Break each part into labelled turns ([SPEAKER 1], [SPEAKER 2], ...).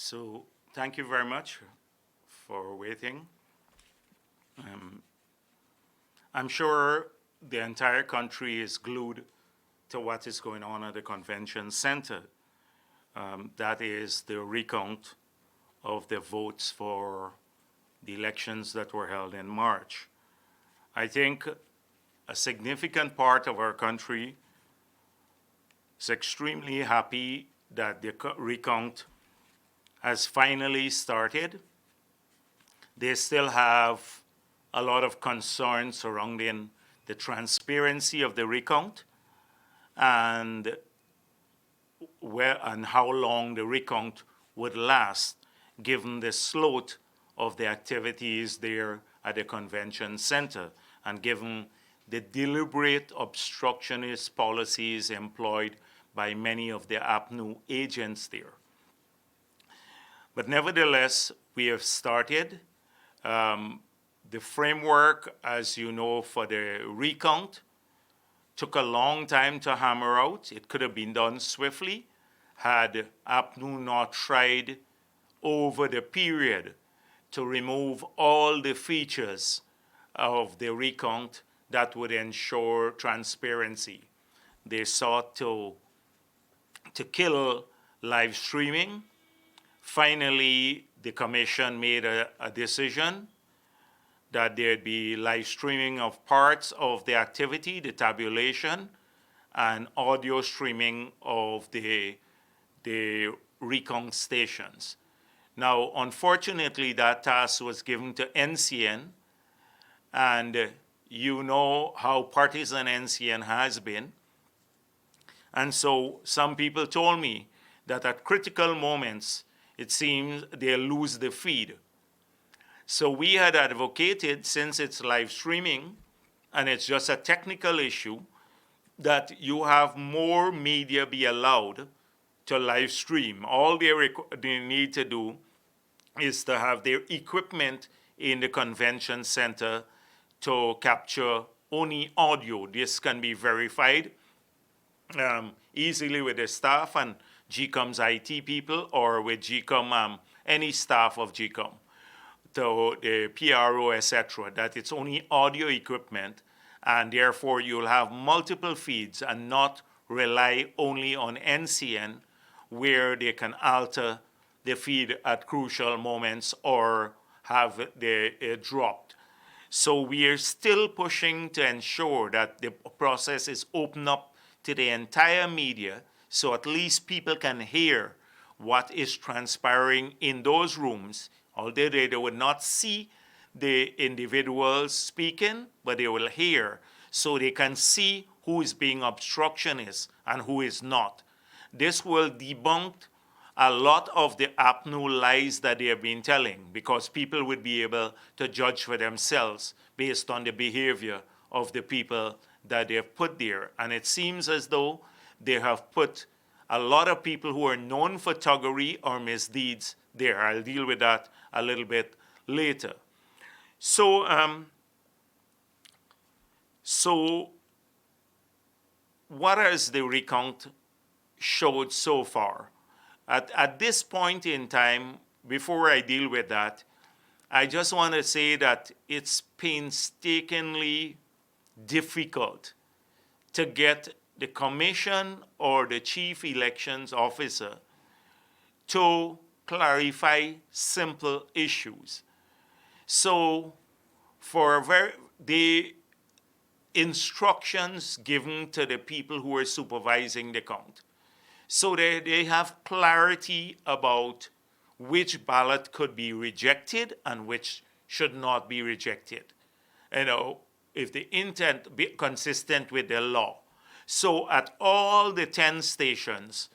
[SPEAKER 1] So thank you very much for waiting. Um, I'm sure the entire country is glued to what is going on at the convention center. That is the recount of the votes for the elections that were held in March. I think a significant part of our country is extremely happy that the recount has finally started. They still have a lot of concerns surrounding the transparency of the recount and where and how long the recount would last, given the slot of the activities there at the convention center, and given the deliberate obstructionist policies employed by many of the APNU agents there. But nevertheless, we have started. The framework, as you know, for the recount took a long time to hammer out. It could have been done swiftly had APNU not tried over the period to remove all the features of the recount that would ensure transparency. They sought to kill live streaming. Finally, the commission made a decision that there'd be live streaming of parts of the activity, the tabulation, and audio streaming of the recount stations. Now, unfortunately, that task was given to NCN, and you know how partisan NCN has been. And so some people told me that at critical moments, it seems they lose the feed. So we had advocated, since it's live streaming and it's just a technical issue, that you have more media be allowed to live stream. All they need to do is to have their equipment in the convention center to capture only audio. This can be verified easily with the staff and GCOM's IT people, or with GCOM, any staff of GCOM, to the PRO, etc., that it's only audio equipment, and therefore you'll have multiple feeds and not rely only on NCN, where they can alter the feed at crucial moments or have it dropped. So we are still pushing to ensure that the process is open up to the entire media, so at least people can hear what is transpiring in those rooms, although they would not see the individuals speaking, but they will hear, so they can see who is being obstructionist and who is not. This will debunk a lot of the APNU lies that they have been telling, because people would be able to judge for themselves based on the behavior of the people that they have put there. And it seems as though they have put a lot of people who are known for thuggery or misdeeds there. I'll deal with that a little bit later. So what has the recount showed so far? At this point in time, before I deal with that, I just want to say that it's painstakingly difficult to get the commission or the chief elections officer to clarify simple issues. So for the instructions given to the people who are supervising the count, so they have clarity about which ballot could be rejected and which should not be rejected. You know, if the intent be consistent with the law. So at all the 10 stations,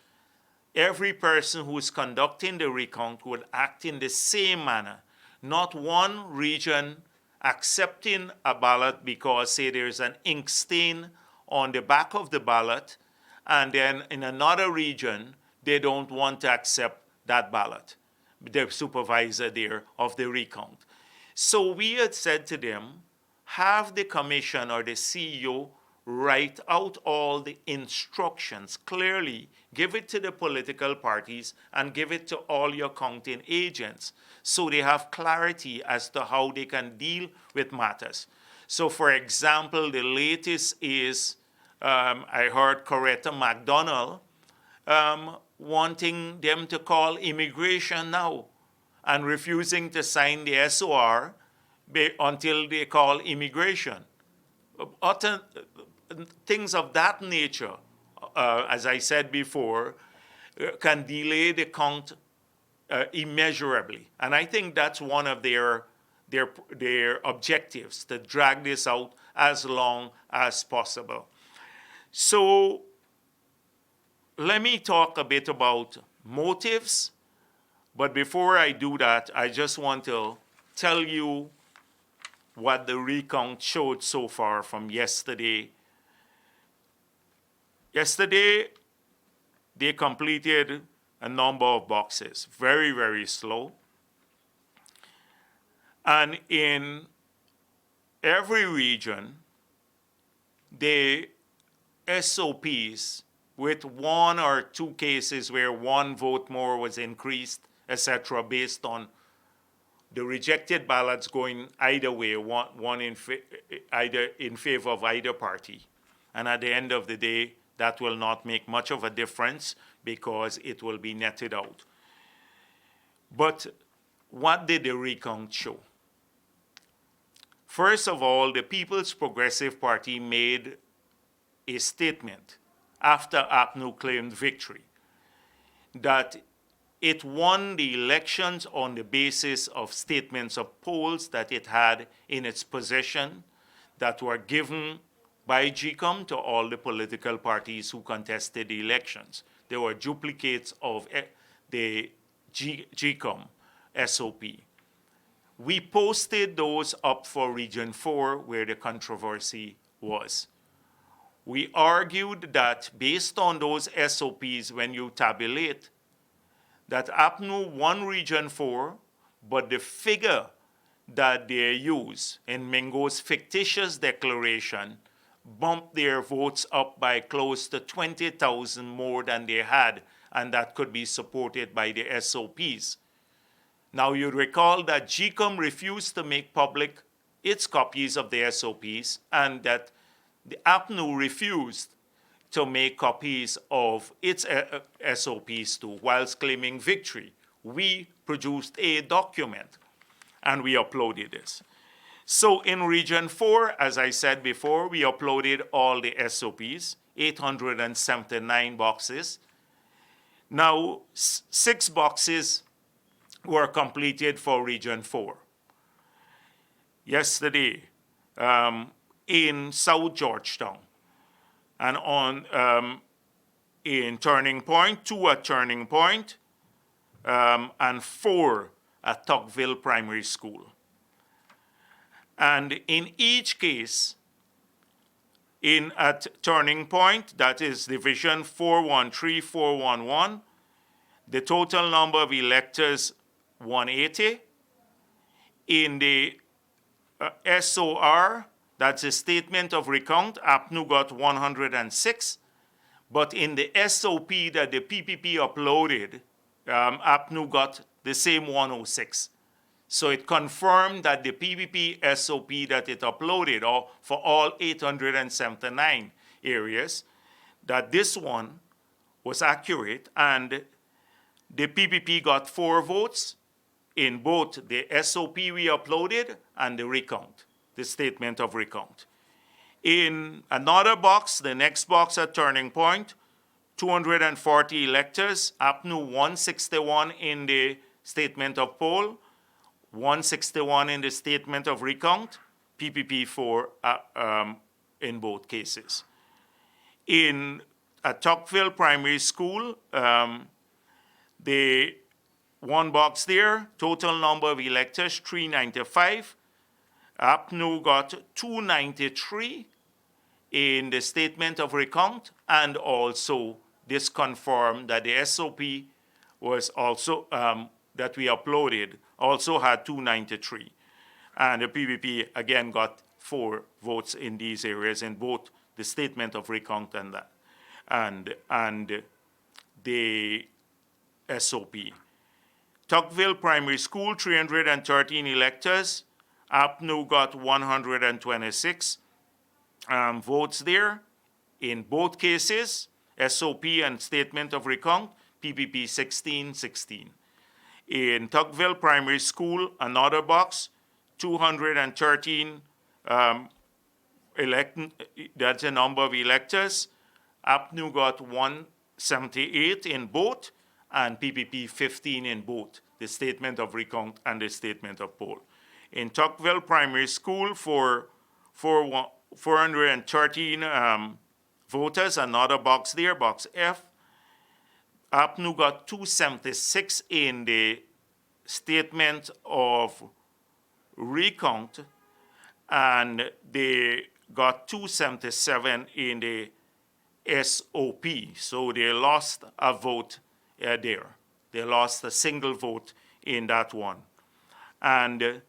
[SPEAKER 1] every person who is conducting the recount would act in the same manner. Not one region accepting a ballot because, say, there's an ink stain on the back of the ballot, and then in another region, they don't want to accept that ballot, the supervisor there of the recount. So we had said to them, have the commission or the CEO write out all the instructions clearly, give it to the political parties, and give it to all your counting agents so they have clarity as to how they can deal with matters. So, for example, the latest is I heard Coretta McDonald wanting them to call immigration now and refusing to sign the SOR until they call immigration. Utter, things of that nature, as I said before, can delay the count immeasurably. And I think that's one of their objectives, to drag this out as long as possible. So let me talk a bit about motives. But before I do that, I just want to tell you what the recount showed so far from yesterday. Yesterday, they completed a number of boxes, very, very slow. And in every region, the SOPs, with one or two cases where one vote more was increased, etc., based on the rejected ballots going either way, either in favor of either party. And at the end of the day, that will not make much of a difference because it will be netted out. But what did the recount show? First of all, the People's Progressive Party made a statement after APNU claimed victory that it won the elections on the basis of statements of polls that it had in its possession that were given by GCOM to all the political parties who contested the elections. There were duplicates of the GCOM SOP. We posted those up for Region 4 where the controversy was. We argued that based on those SOPs, when you tabulate, that APNU won Region 4, but the figure that they use in Mingo's fictitious declaration bumped their votes up by close to 20,000 more than they had, and that could be supported by the SOPs. Now, you recall that GCOM refused to make public its copies of the SOPs, and that the APNU refused to make copies of its SOPs too, whilst claiming victory. We produced a document, and we uploaded this. So in Region 4, as I said before, we uploaded all the SOPs, 879 boxes. Now, 6 boxes were completed for Region 4. Yesterday, in South Georgetown, and in Turning Point, 2 at Turning Point, and 4 at Tuckville Primary School. And in each case, at Turning Point, that is Division 413-411, the total number of electors, 180. In the SOR, that's a statement of recount, APNU got 106. But in the SOP that the PPP uploaded, APNU got the same 106. So it confirmed that the PPP SOP that it uploaded, or for all 879 areas, that this one was accurate, and the PPP got 4 votes in both the SOP we uploaded and the recount, the statement of recount. In another box, the next box at Turning Point, 240 electors, APNU 161 in the statement of poll, 161 in the statement of recount, PPP 4 in both cases. At Tuckville Primary School, the one box there, total number of electors, 395. APNU got 293 in the statement of recount, and also this confirmed that the SOP was also, that we uploaded, also had 293. And the PPP again got 4 votes in these areas in both the statement of recount and that, and the SOP. Tuckville Primary School, 313 electors. APNU got 126 votes there. In both cases, SOP and statement of recount, PPP 1616. In Tuckville Primary School, another box, 213 that's the number of electors. APNU got 178 in both, and PPP 15 in both, the statement of recount and the statement of poll. In Tuckville Primary School, for 413 voters, another box there, box F. APNU got 276 in the statement of recount, and they got 277 in the SOP. So they lost a vote there. They lost a single vote in that one. And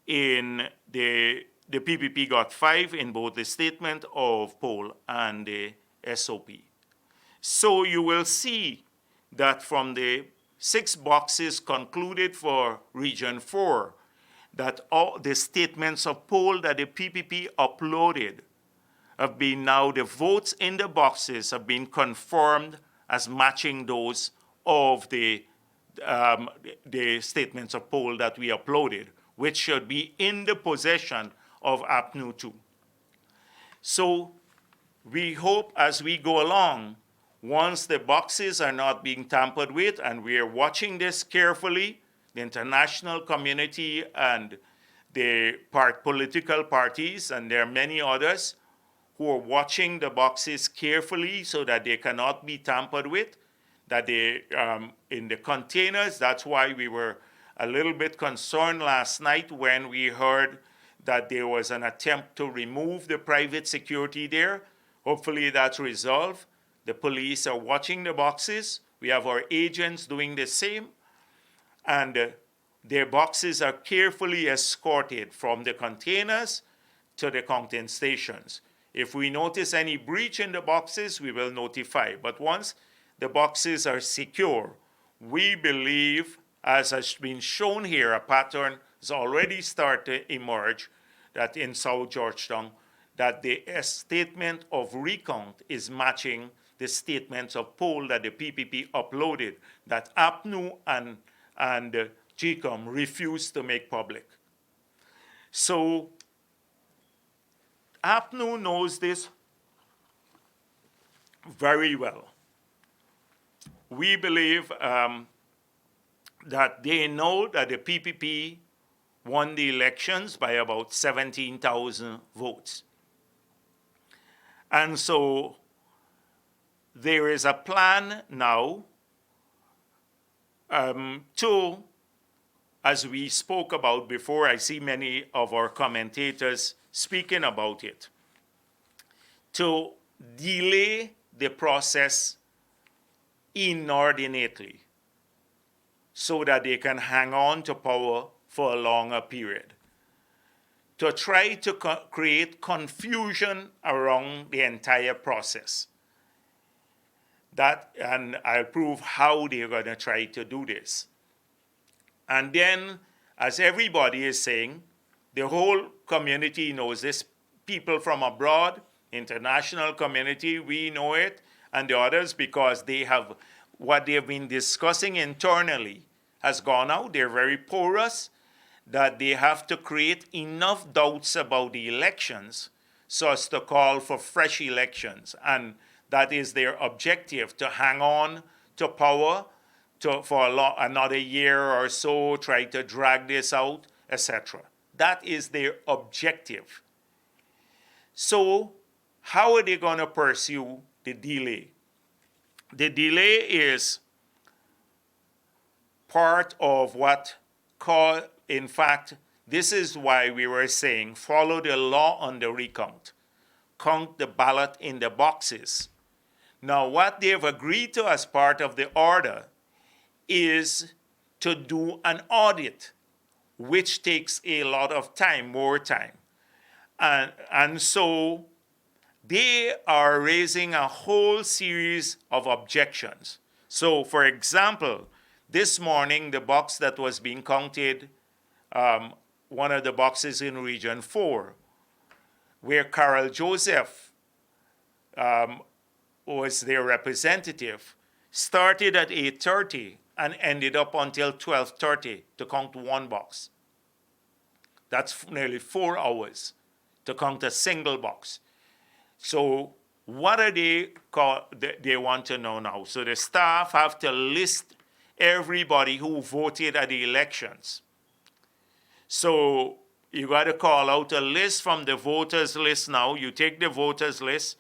[SPEAKER 1] in the PPP got 5 in both the statement of poll and the SOP. So you will see that from the 6 boxes concluded for Region 4, that all the statements of poll that the PPP uploaded have been now, the votes in the boxes have been confirmed as matching those of the statements of poll that we uploaded, which should be in the possession of APNU 2. So we hope as we go along, once the boxes are not being tampered with, and we are watching this carefully, the international community and the political parties, and there are many others who are watching the boxes carefully so that they cannot be tampered with, that they, in the containers, that's why we were a little bit concerned last night when we heard that there was an attempt to remove the private security there. Hopefully that's resolved. The police are watching the boxes. We have our agents doing the same. And their boxes are carefully escorted from the containers to the counting stations. If we notice any breach in the boxes, we will notify. But once the boxes are secure, we believe, as has been shown here, a pattern has already started to emerge that in South Georgetown, that the statement of recount is matching the statements of poll that the PPP uploaded, that APNU and GCOM refused to make public. So APNU knows this very well. We believe that they know that the PPP won the elections by about 17,000 votes. And so there is a plan now to, as we spoke about before, I see many of our commentators speaking about it, to delay the process inordinately so that they can hang on to power for a longer period, to try to create confusion around the entire process. That, and I'll prove how they're going to try to do this. And then, as everybody is saying, the whole community knows this. People from abroad, international community, we know it, and the others, because they have, what they've been discussing internally has gone out. They're very porous, that they have to create enough doubts about the elections so as to call for fresh elections. And that is their objective, to hang on to power for another year or so, try to drag this out, etc. That is their objective. So how are they going to pursue the delay? The delay is part of what in fact, this is why we were saying follow the law on the recount. Count the ballot in the boxes. Now, what they've agreed to as part of the order is to do an audit, which takes a lot of time, more time. And so they are raising a whole series of objections. So, for example, this morning, the box that was being counted, one of the boxes in Region 4, where Carol Joseph was their representative, started at 8:30 and ended up until 12:30 to count one box. That's nearly 4 hours to count a single box. So what are they want to know now? So the staff have to list everybody who voted at the elections. So you got to call out a list from the voters list now. You take the voters list.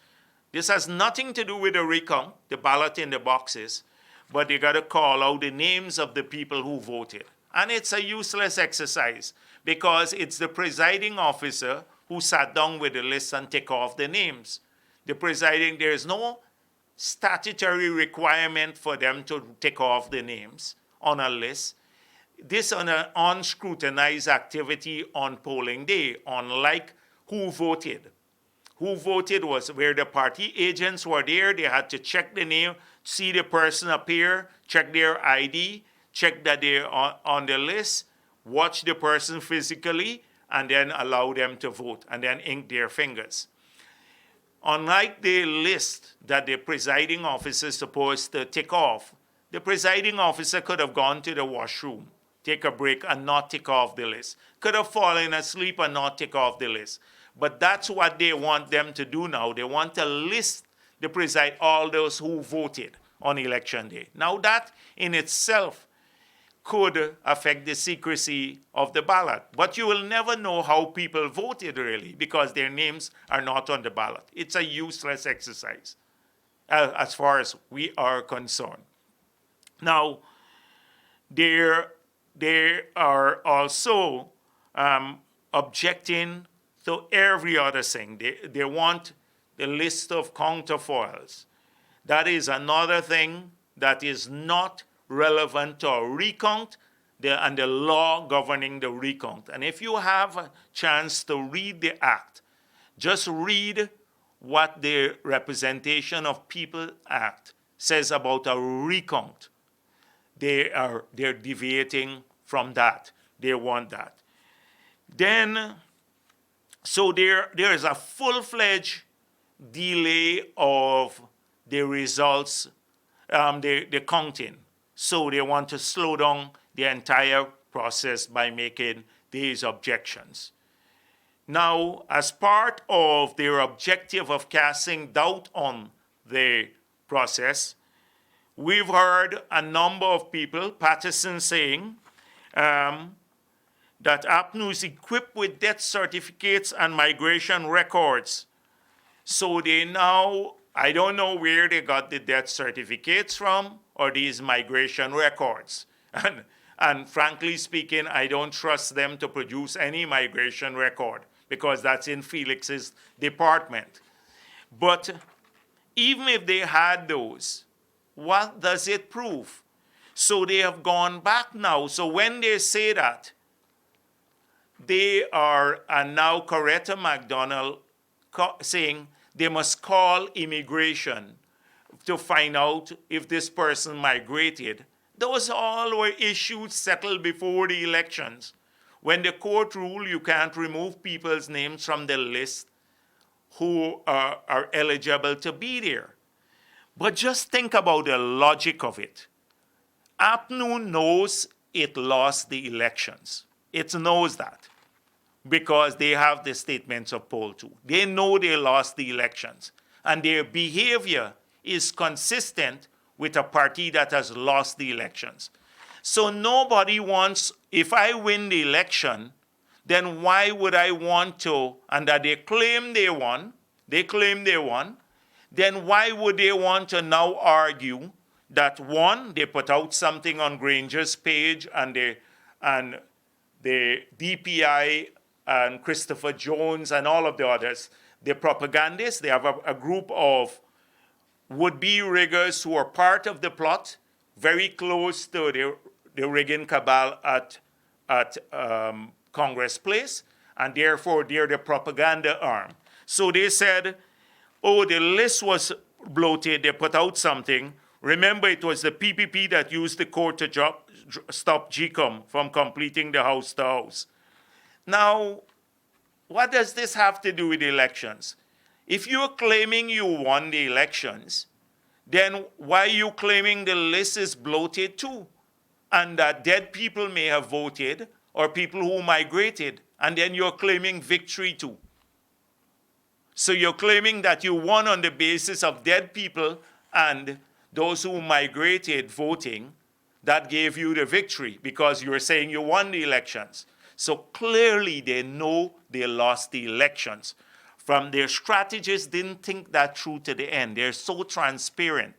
[SPEAKER 1] This has nothing to do with the recount, the ballot in the boxes, but you got to call out the names of the people who voted. And it's a useless exercise because it's the presiding officer who sat down with the list and take off the names. There is no statutory requirement for them to take off the names on a list. This on an unscrutinized activity on polling day, unlike who voted. Who voted was where the party agents were there. They had to check the name, see the person appear, check their ID, check that they're on the list, watch the person physically, and then allow them to vote, and then ink their fingers. Unlike the list that the presiding officer is supposed to take off, the presiding officer could have gone to the washroom, take a break, and not take off the list. Could have fallen asleep and not take off the list. But that's what they want them to do now. They want to list all those who voted on election day. Now that in itself could affect the secrecy of the ballot. But you will never know how people voted really because their names are not on the ballot. It's a useless exercise as far as we are concerned. Now, they are also objecting to every other thing. They want the list of counterfoils. That is another thing that is not relevant to a recount and the law governing the recount. And if you have a chance to read the act, just read what the Representation of People Act says about a recount. They're deviating from that. They want that. Then, so there is a full-fledged delay of the results, the counting. So they want to slow down the entire process by making these objections. Now, as part of their objective of casting doubt on the process, we've heard a number of people, Patterson saying, that APNU is equipped with death certificates and migration records. So they now, I don't know where they got the death certificates from or these migration records. And frankly speaking, I don't trust them to produce any migration record because that's in Felix's department. But even if they had those, what does it prove? So they have gone back now. So when they say that, they are now Coretta McDonald saying they must call immigration to find out if this person migrated. Those all were issues settled before the elections. When the court ruled you can't remove people's names from the list who are eligible to be there. But just think about the logic of it. APNU knows it lost the elections. It knows that because they have the statements of poll 2. They know they lost the elections. And their behavior is consistent with a party that has lost the elections. So nobody wants, if I win the election, then why would I want to, and that they claim they won, then why would they want to now argue that one, they put out something on Granger's page and the DPI and Christopher Jones and all of the others, the propagandists, they have a group of would-be riggers who are part of the plot, very close to the rigging cabal at Congress Place, and therefore they're the propaganda arm. So they said, oh, the list was bloated, they put out something. Remember, it was the PPP that used the court to stop GCOM from completing the house to house. Now, what does this have to do with elections? If you're claiming you won the elections, then why are you claiming the list is bloated too? And that dead people may have voted or people who migrated, and then you're claiming victory too. So you're claiming that you won on the basis of dead people and those who migrated voting, that gave you the victory because you're saying you won the elections. So clearly they know they lost the elections. From their strategists didn't think that through to the end. They're so transparent.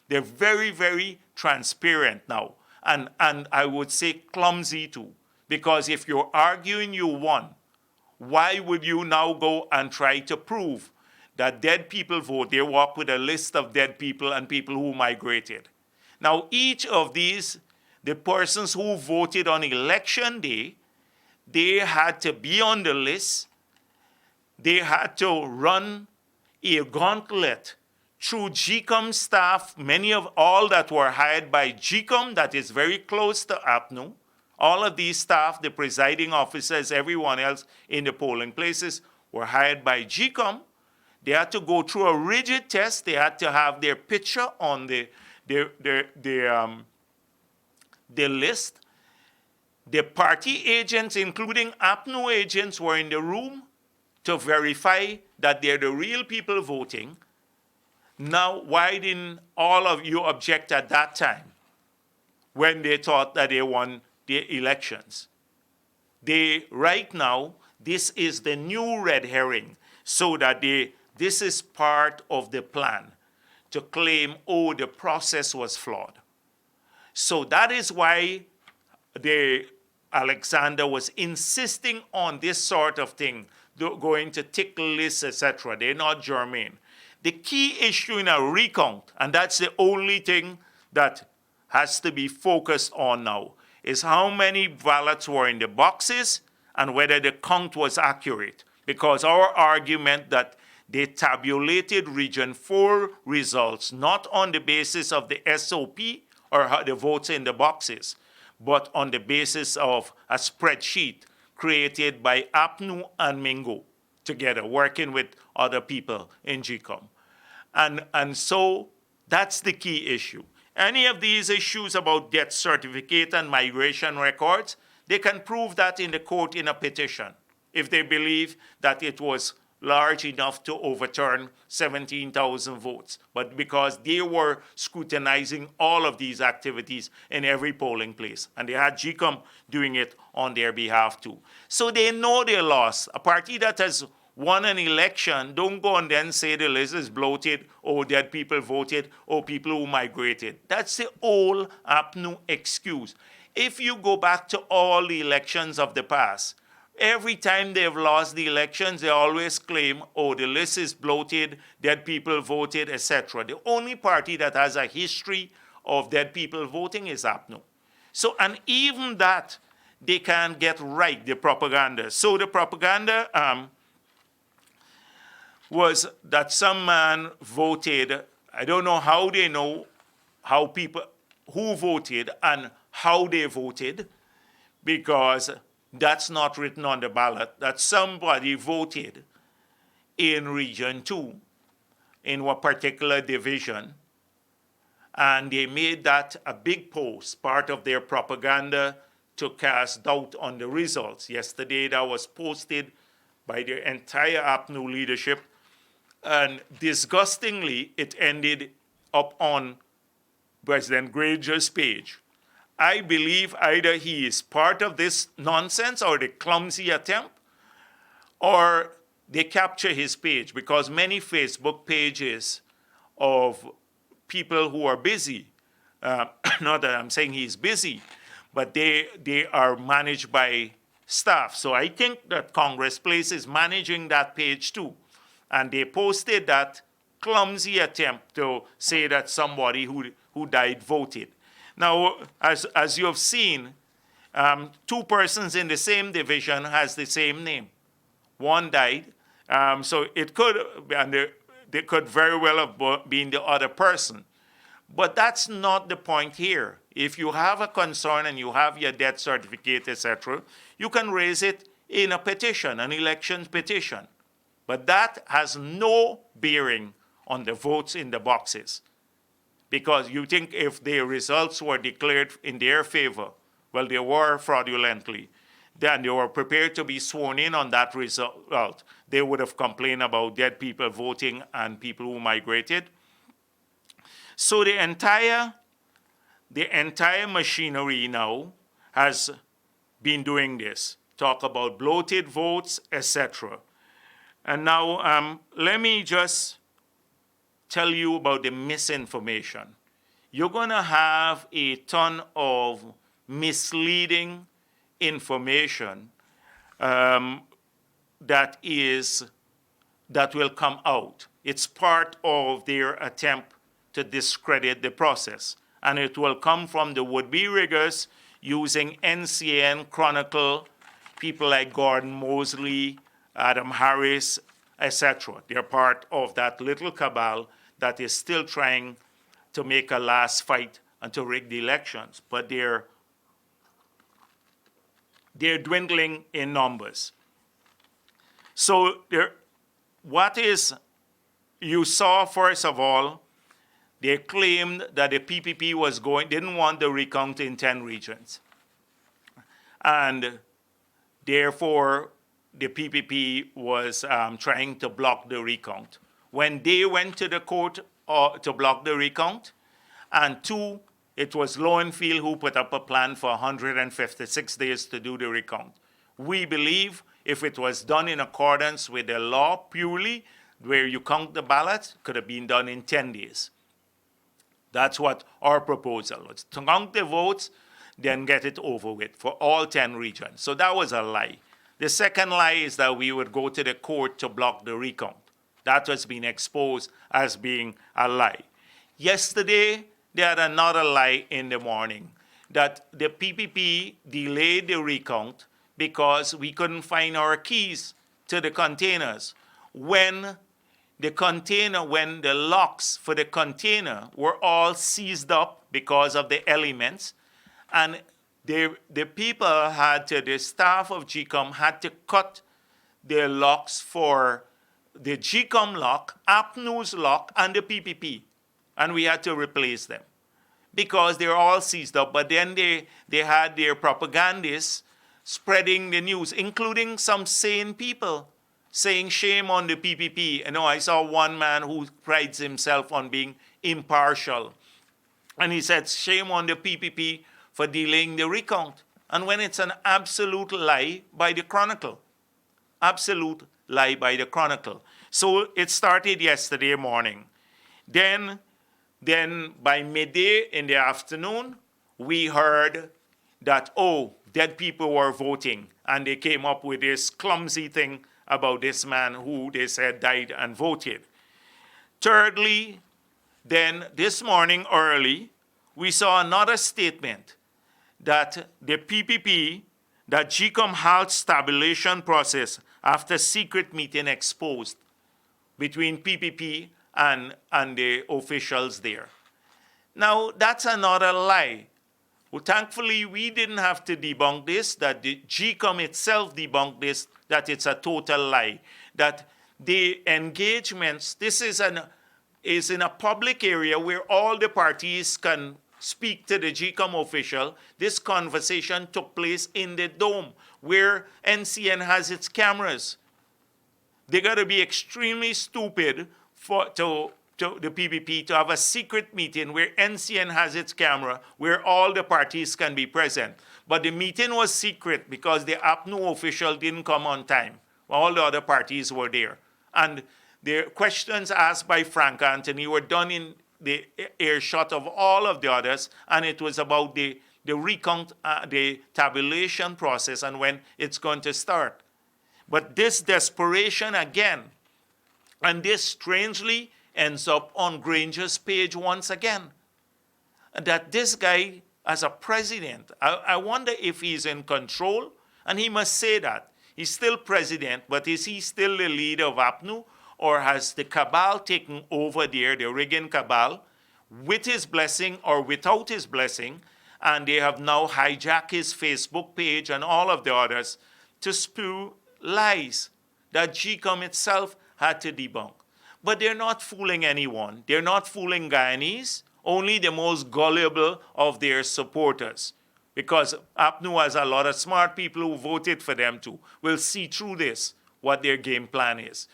[SPEAKER 1] They're very, very transparent now. And I would say clumsy too. Because if you're arguing you won, why would you now go and try to prove that dead people vote? They walk with a list of dead people and people who migrated. Now, each of these, the persons who voted on election day, they had to be on the list. They had to run a gauntlet through GCOM staff, many of all that were hired by GCOM, that is very close to APNU. All of these staff, the presiding officers, everyone else in the polling places were hired by GCOM. They had to go through a rigid test. They had to have their picture on the list. The party agents, including APNU agents, were in the room to verify that they're the real people voting. Now, why didn't all of you object at that time when they thought that they won the elections? Right now, this is the new red herring, so that this is part of the plan to claim, oh, the process was flawed. So that is why Alexander was insisting on this sort of thing, going to tick lists, etc. They're not germane. The key issue in a recount, and that's the only thing that has to be focused on now, is how many ballots were in the boxes and whether the count was accurate. Because our argument that they tabulated Region 4 results not on the basis of the SOP or the votes in the boxes, but on the basis of a spreadsheet created by APNU and Mingo together, working with other people in GCOM. And so that's the key issue. Any of these issues about death certificate and migration records, they can prove that in the court in a petition if they believe that it was large enough to overturn 17,000 votes. But because they were scrutinizing all of these activities in every polling place, and they had GCOM doing it on their behalf too. So they know they lost. A party that has won an election, don't go and then say the list is bloated, or dead people voted, or people who migrated. That's the old APNU excuse. If you go back to all the elections of the past, every time they've lost the elections, they always claim, oh, the list is bloated, dead people voted, etc. The only party that has a history of dead people voting is APNU. So, and even that, they can't get right, the propaganda. So the propaganda was that some man voted. I don't know how they know how people, who voted and how they voted, because that's not written on the ballot, that somebody voted in Region 2 in a particular division, and they made that a big post, part of their propaganda to cast doubt on the results. Yesterday that was posted by the entire APNU leadership, and disgustingly, it ended up on President Granger's page. I believe either he is part of this nonsense or the clumsy attempt, or they capture his page, because many Facebook pages of people who are busy, not that I'm saying he's busy, but they are managed by staff. So I think that Congress Place is managing that page too. And they posted that clumsy attempt to say that somebody who died voted. Now, as you have seen, two persons in the same division has the same name. One died, so it could, and they could very well have been the other person. But that's not the point here. If you have a concern and you have your death certificate, etc., you can raise it in a petition, an election petition. But that has no bearing on the votes in the boxes. Because you think if the results were declared in their favor, well, they were fraudulently, then they were prepared to be sworn in on that result. They would have complained about dead people voting and people who migrated. So the entire machinery now has been doing this. Talk about bloated votes, etc. And now let me just tell you about the misinformation. You're going to have a ton of misleading information that will come out. It's part of their attempt to discredit the process. And it will come from the would-be riggers using NCN, Chronicle, people like Gordon Mosley, Adam Harris, etc. They're part of that little cabal that is still trying to make a last fight and to rig the elections. But they're dwindling in numbers. So you saw, first of all, they claimed that the PPP didn't want the recount in 10 regions. And therefore, the PPP was trying to block the recount. When they went to the court to block the recount, and two, it was Lowenfield who put up a plan for 156 days to do the recount. We believe if it was done in accordance with the law purely, where you count the ballots, could have been done in 10 days. That's what our proposal was. To count the votes, then get it over with for all 10 regions. So that was a lie. The second lie is that we would go to the court to block the recount. That has been exposed as being a lie. Yesterday, they had another lie in the morning, that the PPP delayed the recount because we couldn't find our keys to the containers. When the locks for the container were all seized up because of the elements, and the staff of GCOM had to cut their locks for the GCOM lock, APNU's lock, and the PPP. And we had to replace them because they're all seized up. But then they had their propagandists spreading the news, including some sane people, saying shame on the PPP. You know, I saw one man who prides himself on being impartial. And he said, shame on the PPP for delaying the recount. And when it's an absolute lie by the Chronicle. Absolute lie by the Chronicle. So it started yesterday morning. Then by midday in the afternoon, we heard that, dead people were voting. And they came up with this clumsy thing about this man who they said died and voted. Thirdly, then this morning early, we saw another statement that the PPP, that GCOM halts tabulation process after secret meeting exposed between PPP and the officials there. Now, that's another lie. Well, thankfully, we didn't have to debunk this, that the GCOM itself debunked this, that it's a total lie. That the engagements, this is in a public area where all the parties can speak to the GCOM official. This conversation took place in the Dome, where NCN has its cameras. They got to be extremely stupid to the PPP to have a secret meeting where NCN has its camera, where all the parties can be present. But the meeting was secret because the APNU official didn't come on time. All the other parties were there. And the questions asked by Frank Anthony were done in the earshot of all of the others, and it was about the recount, the tabulation process and when it's going to start. But this desperation again, and this strangely ends up on Granger's page once again, that this guy, as a president, I wonder if he's in control, and he must say that. He's still president, but is he still the leader of APNU? or has the cabal taken over there, the rigging cabal, with his blessing or without his blessing, and they have now hijacked his Facebook page and all of the others to spew lies that GCOM itself had to debunk. But they're not fooling anyone. They're not fooling Guyanese, only the most gullible of their supporters. Because APNU has a lot of smart people who voted for them too, will see through this, what their game plan is.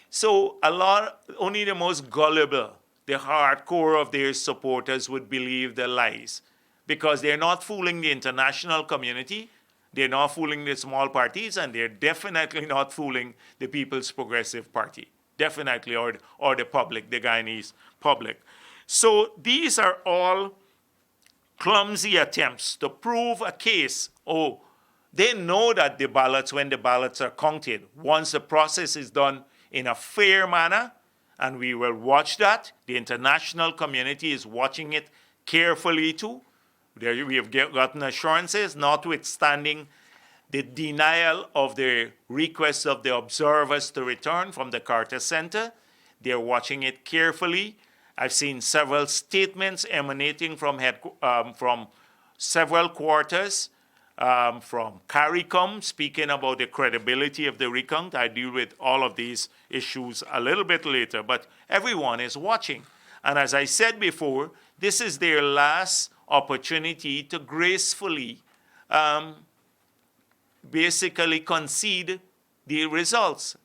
[SPEAKER 1] So only the most gullible, the hardcore of their supporters would believe the lies. Because they're not fooling the international community, they're not fooling the small parties, and they're definitely not fooling the People's Progressive Party. Definitely, or the public, the Guyanese public. So these are all clumsy attempts to prove a case. Oh, they know that the ballots, when the ballots are counted, once the process is done in a fair manner, and we will watch that, the international community is watching it carefully too. We have gotten assurances, notwithstanding the denial of the request of the observers to return from the Carter Center. They're watching it carefully. I've seen several statements emanating from several quarters, from CARICOM, speaking about the credibility of the recount. I deal with all of these issues a little bit later, but everyone is watching. And as I said before, this is their last opportunity to gracefully basically concede the results,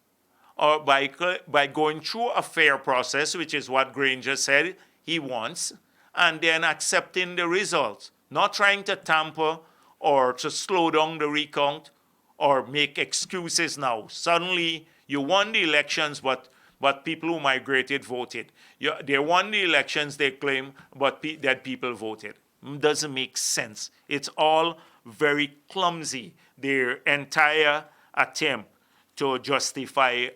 [SPEAKER 1] or by going through a fair process, which is what Granger said he wants, and then accepting the results, not trying to tamper or to slow down the recount or make excuses now. Suddenly, you won the elections, but people who migrated voted. They won the elections, they claim, but that people voted. Doesn't make sense. It's all very clumsy, their entire attempt to justify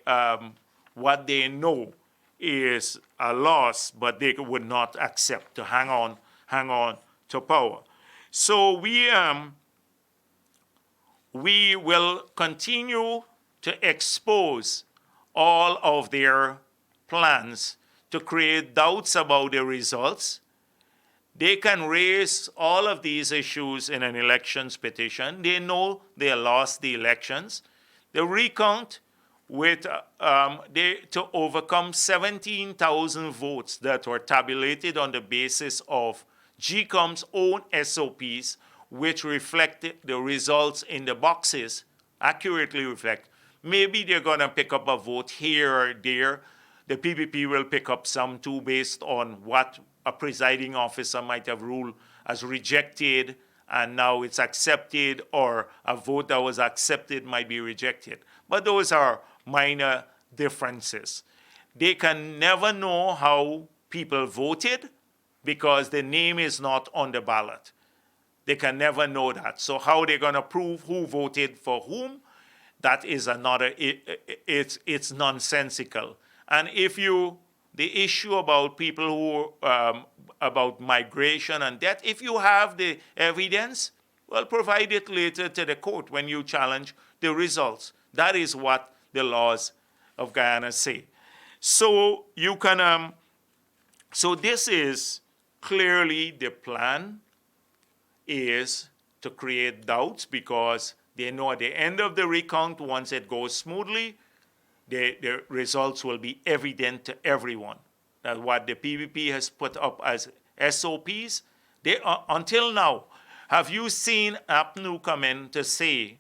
[SPEAKER 1] what they know is a loss, but they would not accept to hang on to power. So we will continue to expose all of their plans to create doubts about the results. They can raise all of these issues in an elections petition. They know they lost the elections. The recount to overcome 17,000 votes that were tabulated on the basis of GCOM's own SOPs, which reflected the results in the boxes, accurately reflect. Maybe they're going to pick up a vote here or there. The PPP will pick up some too based on what a presiding officer might have ruled as rejected and now it's accepted, or a vote that was accepted might be rejected. But those are minor differences. They can never know how people voted because the name is not on the ballot. They can never know that. So how they're going to prove who voted for whom, that is another, it's nonsensical. And the issue about people who, about migration and that, if you have the evidence, well, provide it later to the court when you challenge the results. That is what the laws of Guyana say. So you can, so this is clearly the plan is to create doubts because they know at the end of the recount, once it goes smoothly, the results will be evident to everyone. That what the PPP has put up as SOPs, until now, have you seen APNU come in to say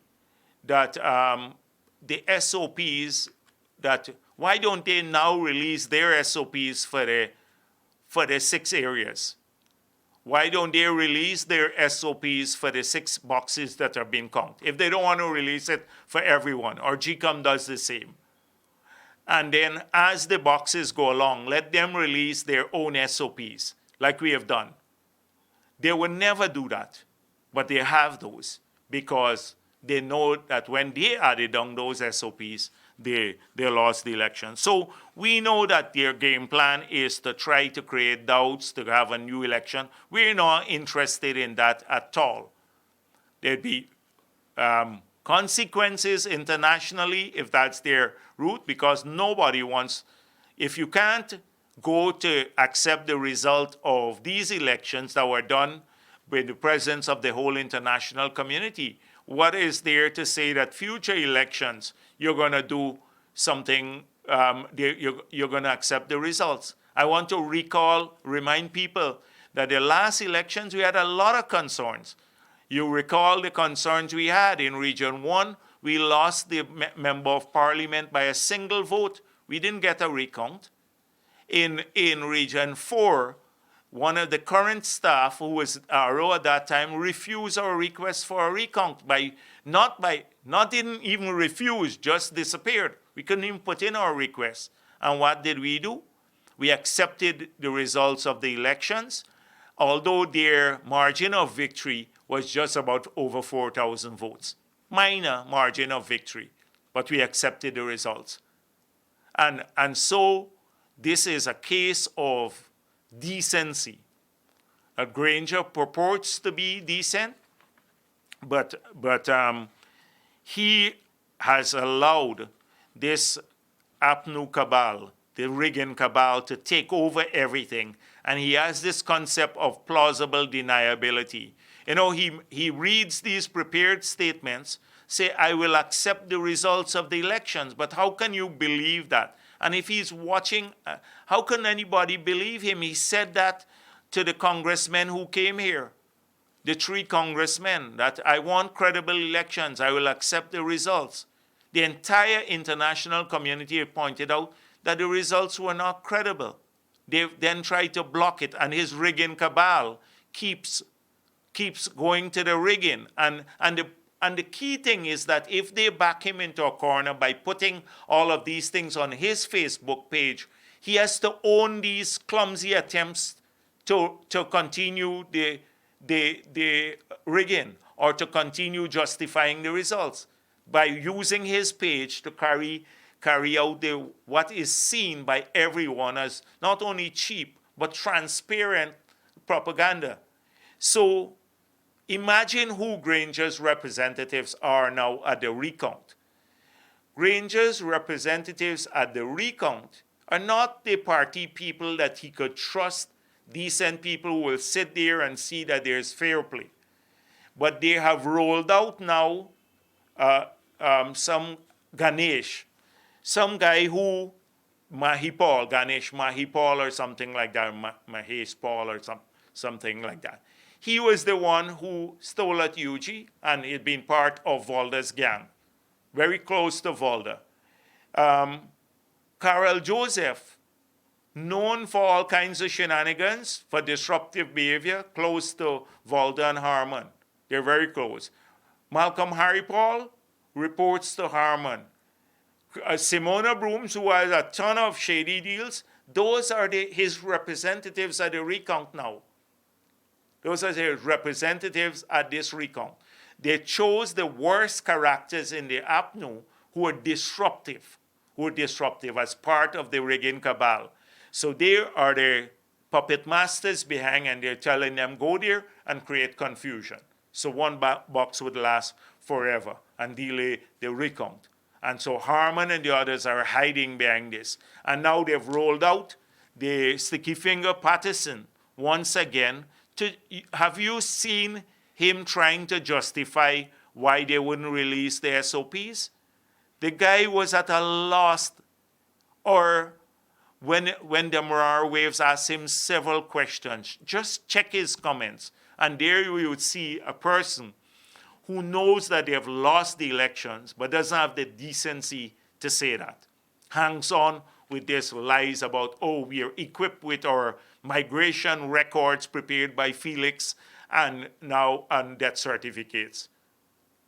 [SPEAKER 1] that the SOPs, that why don't they now release their SOPs for the 6 areas? Why don't they release their SOPs for the 6 boxes that are being counted? If they don't want to release it for everyone, or GCOM does the same. And then as the boxes go along, let them release their own SOPs, like we have done. They would never do that, but they have those because they know that when they added on those SOPs, they lost the election. So we know that their game plan is to try to create doubts, to have a new election. We're not interested in that at all. There'd be consequences internationally if that's their route, because nobody wants if you can't go to accept the result of these elections that were done with the presence of the whole international community, what is there to say that future elections you're going to do something, you're going to accept the results? I want to remind people that the last elections we had a lot of concerns. You recall the concerns we had in Region 1. We lost the member of parliament by a single vote. We didn't get a recount. In Region 4, one of the current staff, who was RO at that time, refused our request for a recount not didn't even refuse, just disappeared. We couldn't even put in our request. And what did we do? We accepted the results of the elections, although their margin of victory was just about over 4,000 votes. Minor margin of victory, but we accepted the results. And so this is a case of decency. Granger purports to be decent, but he has allowed this APNU cabal, the rigging cabal, to take over everything. And he has this concept of plausible deniability. You know, he reads these prepared statements, say, I will accept the results of the elections, but how can you believe that? And if he's watching, how can anybody believe him? He said that to the congressmen who came here, the 3 congressmen, that I want credible elections, I will accept the results. The entire international community pointed out that the results were not credible. They then tried to block it, and his rigging cabal keeps going to the rigging. And the key thing is that if they back him into a corner by putting all of these things on his Facebook page, he has to own these clumsy attempts to continue the rigging or to continue justifying the results by using his page to carry out what is seen by everyone as not only cheap but transparent propaganda. So imagine who Granger's representatives are now at the recount. Granger's representatives at the recount are not the party people that he could trust, decent people who will sit there and see that there's fair play. But they have rolled out now some Ganesh, some guy who, Ganesh Mahipal or something like that, Mahesh Paul or something like that. He was the one who stole at UG, and he'd been part of Volda's gang, very close to Volda. Carol Joseph, known for all kinds of shenanigans, for disruptive behavior, close to Volda and Harmon. They're very close. Malcolm Harry-Paul reports to Harmon. Simona Brooms, who has a ton of shady deals, those are his representatives at the recount now. Those are his representatives at this recount. They chose the worst characters in the APNU who are disruptive as part of the rigging cabal. So they are the puppet masters behind, and they're telling them, go there and create confusion. So one box would last forever and delay the recount. And so Harmon and the others are hiding behind this. And now they've rolled out the sticky finger Patterson once again. Have you seen him trying to justify why they wouldn't release the SOPs? The guy was at a loss. Or when the Morar Waves asked him several questions, just check his comments. And there you would see a person who knows that they have lost the elections but doesn't have the decency to say that. Hangs on with this lies about, oh, we are equipped with our migration records prepared by Felix and now and death certificates.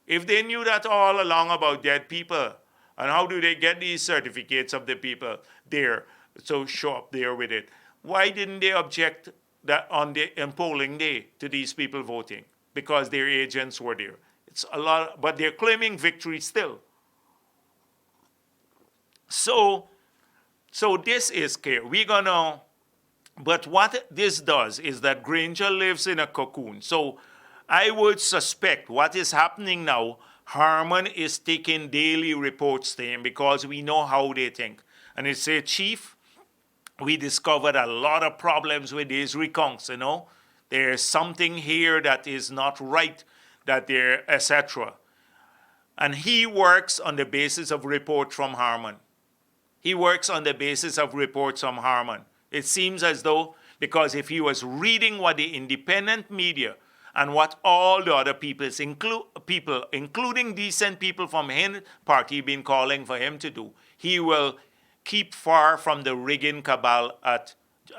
[SPEAKER 1] If they knew that all along about dead people, and how do they get these certificates of the people there, so show up there with it? Why didn't they object that on polling day to these people voting? Because their agents were there. It's a lot, but they're claiming victory still. So this is clear. But what this does is that Granger lives in a cocoon. So I would suspect what is happening now, Harmon is taking daily reports to him because we know how they think. And they say, Chief, we discovered a lot of problems with these recounts, you know. There's something here that is not right, that there, etc. And he works on the basis of reports from Harman. He works on the basis of reports from Harman. It seems as though, because if he was reading what the independent media and what all the other people, including decent people from his party, been calling for him to do, he will keep far from the rigging cabal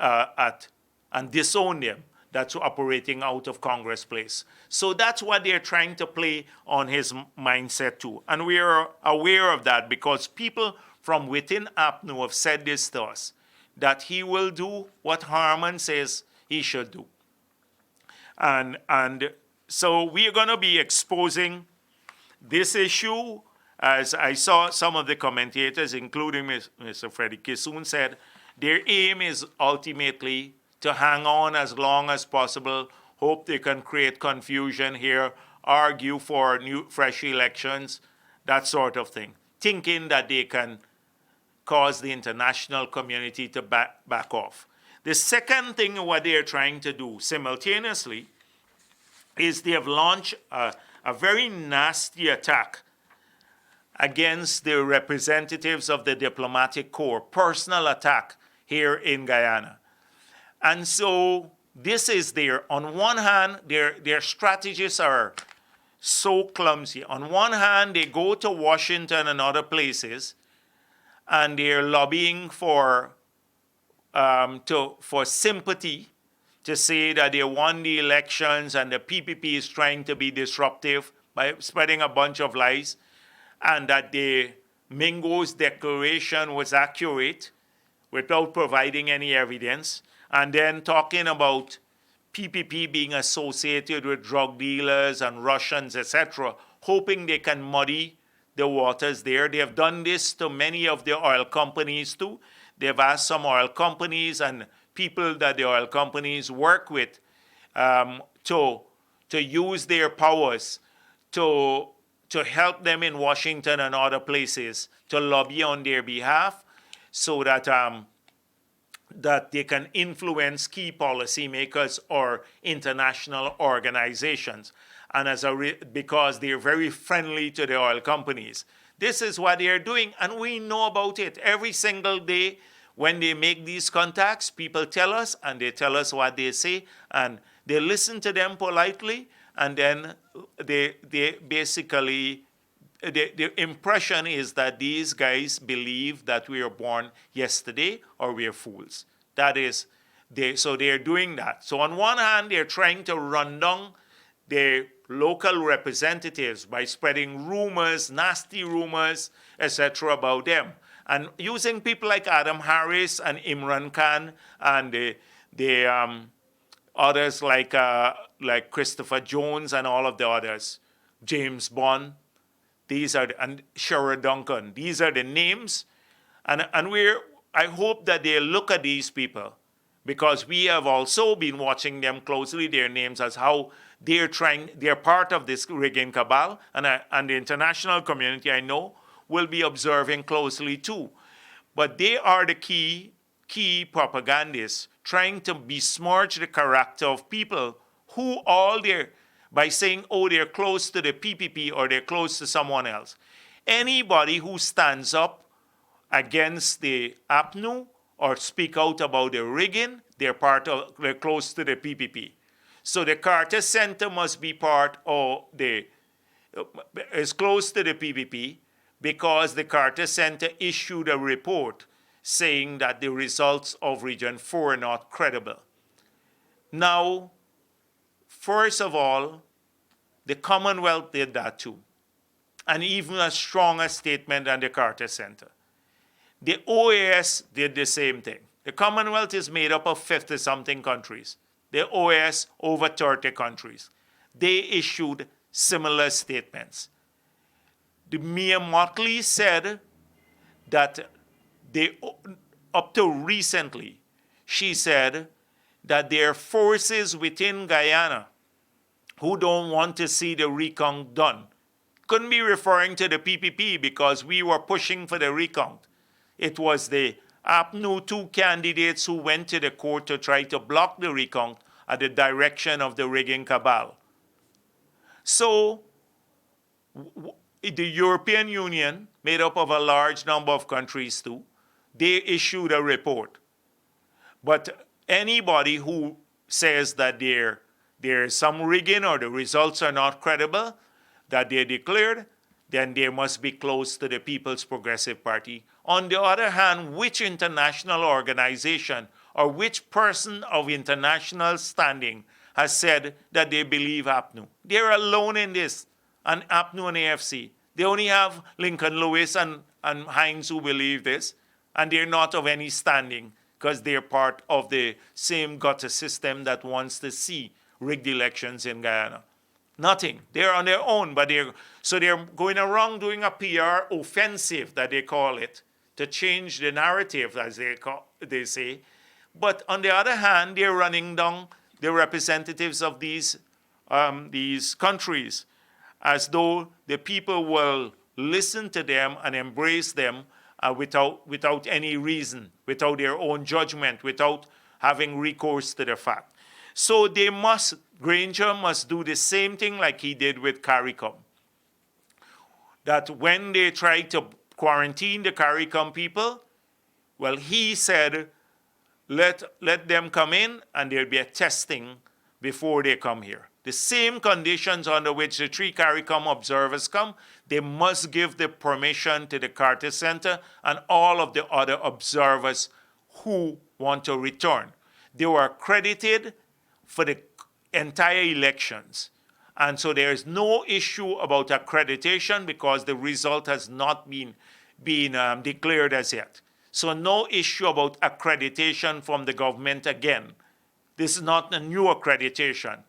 [SPEAKER 1] and disown them that's operating out of Congress Place. So that's what they're trying to play on his mindset too. And we are aware of that because people from within APNU have said this to us, that he will do what Harman says he should do. And so we are going to be exposing this issue. As I saw some of the commentators, including Mr. Freddie Kissoon, said their aim is ultimately to hang on as long as possible, hope they can create confusion here, argue for new, fresh elections, that sort of thing, thinking that they can cause the international community to back off. The second thing what they're trying to do simultaneously is they have launched a very nasty attack against the representatives of the diplomatic corps, personal attack here in Guyana. And so this is on one hand, their strategies are so clumsy. On one hand, they go to Washington and other places, and they're lobbying for sympathy, to say that they won the elections and the PPP is trying to be disruptive by spreading a bunch of lies, and that the Mingo's declaration was accurate without providing any evidence, and then talking about PPP being associated with drug dealers and Russians, etc., hoping they can muddy the waters there. They have done this to many of the oil companies too. They've asked some oil companies and people that the oil companies work with to use their powers to help them in Washington and other places to lobby on their behalf, so that that they can influence key policymakers or international organizations, and because they're very friendly to the oil companies. This is what they're doing, and we know about it. Every single day when they make these contacts, people tell us, and they tell us what they say, and they listen to them politely, and then they basically, the impression is that these guys believe that we were born yesterday or we are fools. That is, so they're doing that. So on one hand, they're trying to run down their local representatives by spreading rumors, nasty rumors, etc. about them, and using people like Adam Harris and Imran Khan and the others like Christopher Jones and all of the others, James Bond. These are and Sherrod Duncan. These are the names, and I hope that they look at these people, because we have also been watching them closely. Their names as how they're part of this rigging cabal, and the international community, I know, will be observing closely too. But they are the key propagandists trying to besmirch the character of people who by saying, oh, they're close to the PPP or they're close to someone else. Anybody who stands up against the APNU or speak out about the rigging, they're close to the PPP. So the Carter Center must be is close to the PPP, because the Carter Center issued a report saying that the results of Region 4 are not credible. Now, first of all, the Commonwealth did that too, and even a stronger statement than the Carter Center. The OAS did the same thing. The Commonwealth is made up of 50-something countries. The OAS, over 30 countries. They issued similar statements. The Mia Mottley said that up to recently, she said that there are forces within Guyana who don't want to see the recount done. Couldn't be referring to the PPP, because we were pushing for the recount. It was the
[SPEAKER 2] APNU, two candidates who went to the court to try to block the recount at the direction of the rigging cabal. So the European Union, made up of a large number of countries too, they issued a report. But anybody who says that there is some rigging or the results are not credible, that they declared, then they must be close to the People's Progressive Party. On the other hand, which international organization or which person of international standing has said that they believe APNU? They're alone in this, and APNU and AFC. They only have Lincoln Lewis and Hines who believe this, and they're not of any standing because they're part of the same gutter system that wants to see rigged elections in Guyana. Nothing. They're on their own, but they're going around doing a PR offensive, that they call it, to change the narrative, as they say. But on the other hand, they're running down the representatives of these countries, as though the people will listen to them and embrace them without any reason, without their own judgment, without having recourse to the fact. So Granger must do the same thing like he did with CARICOM. That when they tried to quarantine the CARICOM people, well, he said, let them come in and there'll be a testing before they come here. The same conditions under which the 3 CARICOM observers come, they must give the permission to the Carter Center and all of the other observers who want to return. They were accredited for the entire elections. And so there is no issue about accreditation because the result has not been declared as yet. So no issue about accreditation from the government again. This is not a new accreditation.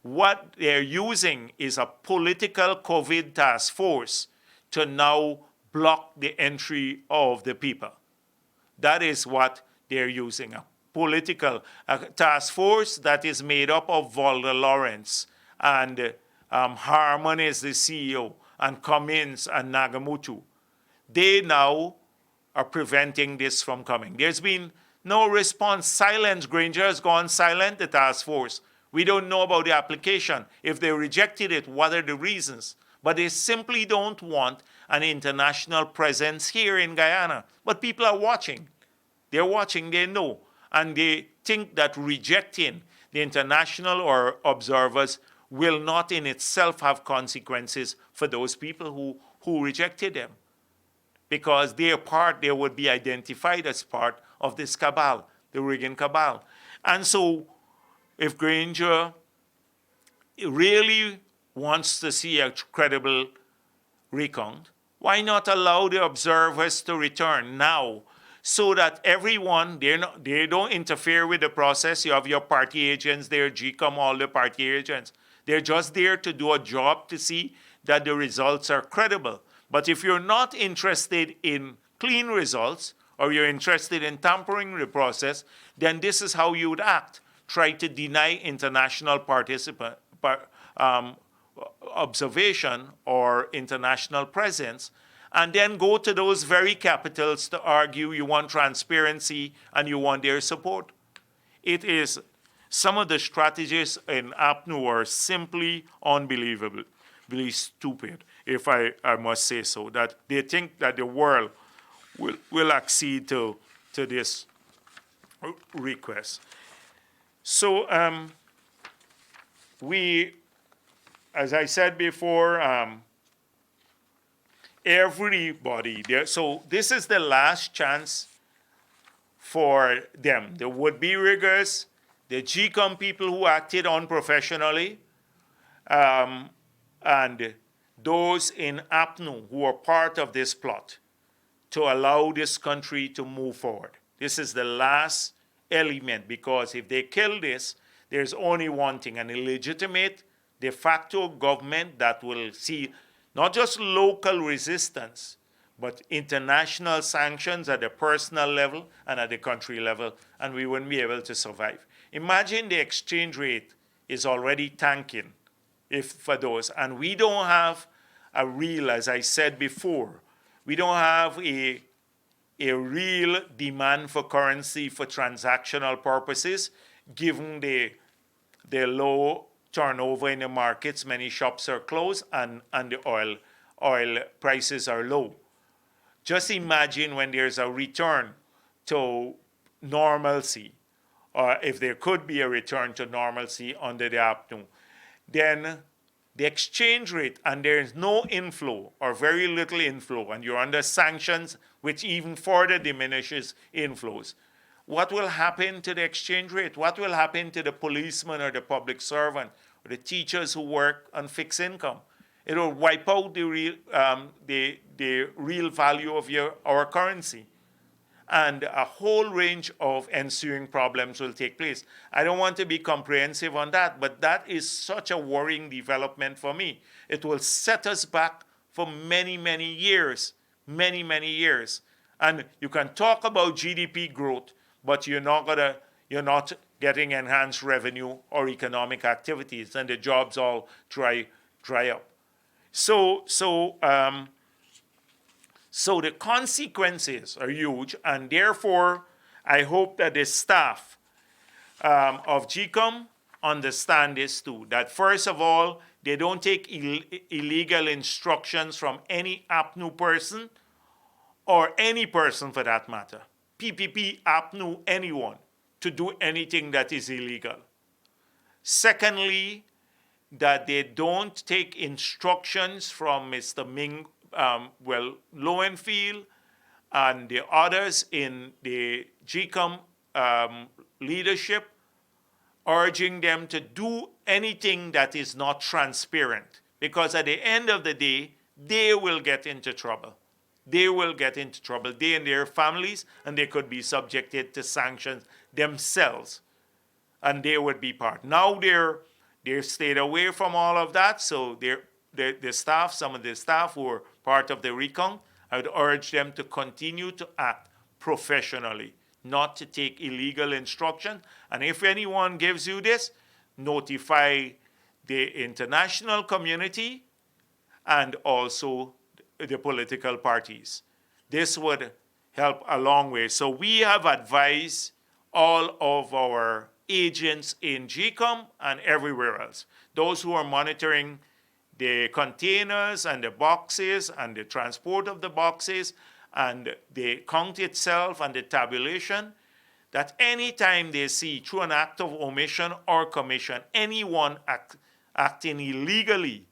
[SPEAKER 2] What they're using is a political COVID task force to now block the entry of the people. That is what they're using, a political task force that is made up of Walter Lawrence and Harmon is the CEO, and Cummins and Nagamutu. They now are preventing this from coming. There's been no response. Silence. Granger has gone silent, the task force. We don't know about the application. If they rejected it, what are the reasons? But they simply don't want an international presence here in Guyana. But people are watching. They're watching, they know. And they think that rejecting the international or observers will not in itself have consequences for those people who rejected them. Because they would be identified as part of this cabal, the rigging cabal. And so if Granger really wants to see a credible recount, why not allow the observers to return now so that everyone, they don't interfere with the process. You have your party agents there, GCOM, all the party agents. They're just there to do a job to see that the results are credible. But if you're not interested in clean results or you're interested in tampering the process, then this is how you would act. Try to deny international observation or international presence, and then go to those very capitals to argue you want transparency and you want their support. It is, some of the strategies in APNU are simply unbelievably stupid, if I must say so, that they think that the world will accede to this request. So as I said before, everybody there. So this is the last chance for them, the would-be riggers, the GCOM people who acted unprofessionally, and those in APNU who are part of this plot to allow this country to move forward. This is the last element, because if they kill this, there's only one thing, an illegitimate de facto government that will see not just local resistance, but international sanctions at the personal level and at the country level, and we wouldn't be able to survive. Imagine the exchange rate is already tanking for those, and we don't have a real, as I said before, we don't have a a real demand for currency for transactional purposes, given the low turnover in the markets. Many shops are closed and the oil prices are low. Just imagine when there's a return to normalcy, or if there could be a return to normalcy under the APNU, then the exchange rate, and there is no inflow or very little inflow, and you're under sanctions, which even further diminishes inflows. What will happen to the exchange rate? What will happen to the policeman or the public servant or the teachers who work on fixed income? It will wipe out the real value of our currency. And a whole range of ensuing problems will take place. I don't want to be comprehensive on that, but that is such a worrying development for me. It will set us back for many, many years, many, many years. And you can talk about GDP growth, but you're not getting enhanced revenue or economic activities, and the jobs all dry up. So the consequences are huge, and therefore, I hope that the staff of GCOM understand this too, that first of all, they don't take illegal instructions from any APNU person, or any person for that matter, PPP, APNU, anyone, to do anything that is illegal. Secondly, that they don't take instructions from Mr. Ming Lowenfield and the others in the GCOM leadership, urging them to do anything that is not transparent. Because at the end of the day, they will get into trouble. They will get into trouble, they and their families, and they could be subjected to sanctions themselves. And they would be part. Now they're stayed away from all of that, so the staff, some of the staff who are part of the Recount, I would urge them to continue to act professionally, not to take illegal instruction. And if anyone gives you this, notify the international community and also the political parties. This would help a long way. So we have advised all of our agents in GCOM and everywhere else, those who are monitoring the containers and the boxes and the transport of the boxes and the count itself and the tabulation, that anytime they see, through an act of omission or commission, anyone acting illegally,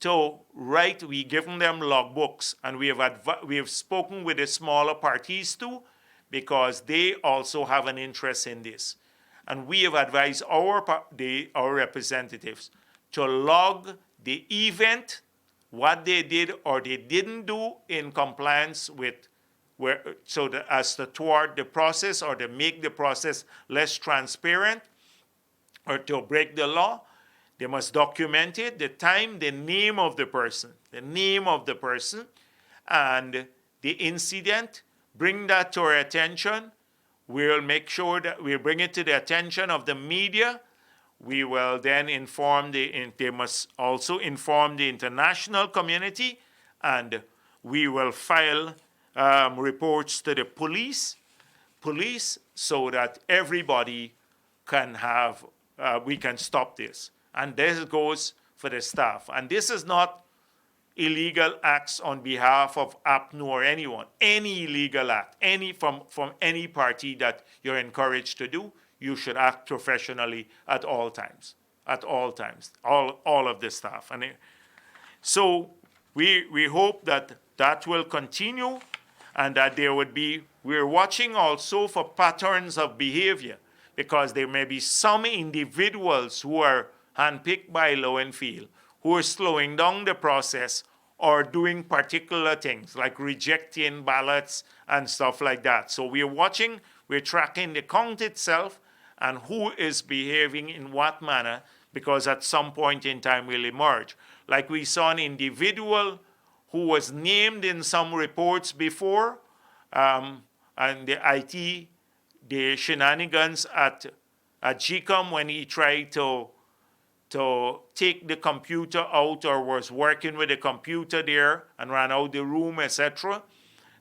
[SPEAKER 2] we give them logbooks, and we have spoken with the smaller parties too, because they also have an interest in this. And we have advised our representatives to log the event, what they did or they didn't do in compliance with, as to thwart the process or to make the process less transparent or to break the law. They must document it, the time, the name of the person, and the incident. Bring that to our attention. We'll make sure that we bring it to the attention of the media. We will then they must also inform the international community, and we will file reports to the police, so that everybody can have, we can stop this. And this goes for the staff. And this is not illegal acts on behalf of APNU or anyone. Any illegal act, from any party that you're encouraged to do, you should act professionally at all times. At all times, all of the staff. And so we hope that will continue, and that there would be, we're watching also for patterns of behavior, because there may be some individuals who are handpicked by Lowenfield who are slowing down the process or doing particular things like rejecting ballots and stuff like that. So we're watching, we're tracking the count itself and who is behaving in what manner, because at some point in time will emerge. Like we saw an individual who was named in some reports before, and the shenanigans at GCOM when he tried to take the computer out or was working with the computer there and ran out the room, etc.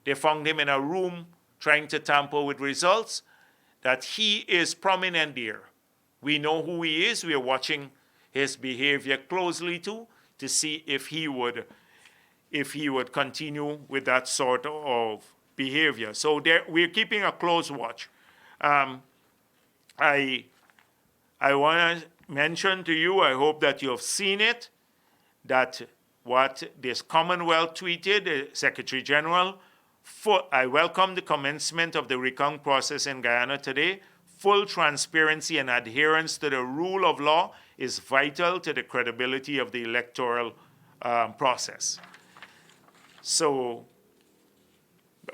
[SPEAKER 2] they found him in a room trying to tamper with results, that he is prominent there. We know who he is. We are watching his behavior closely too, to see if he would continue with that sort of behavior. So we're keeping a close watch. I want to mention to you, I hope that you have seen it, that what this Commonwealth tweeted, the Secretary General, I welcome the commencement of the recount process in Guyana today. Full transparency and adherence to the rule of law is vital to the credibility of the electoral process. So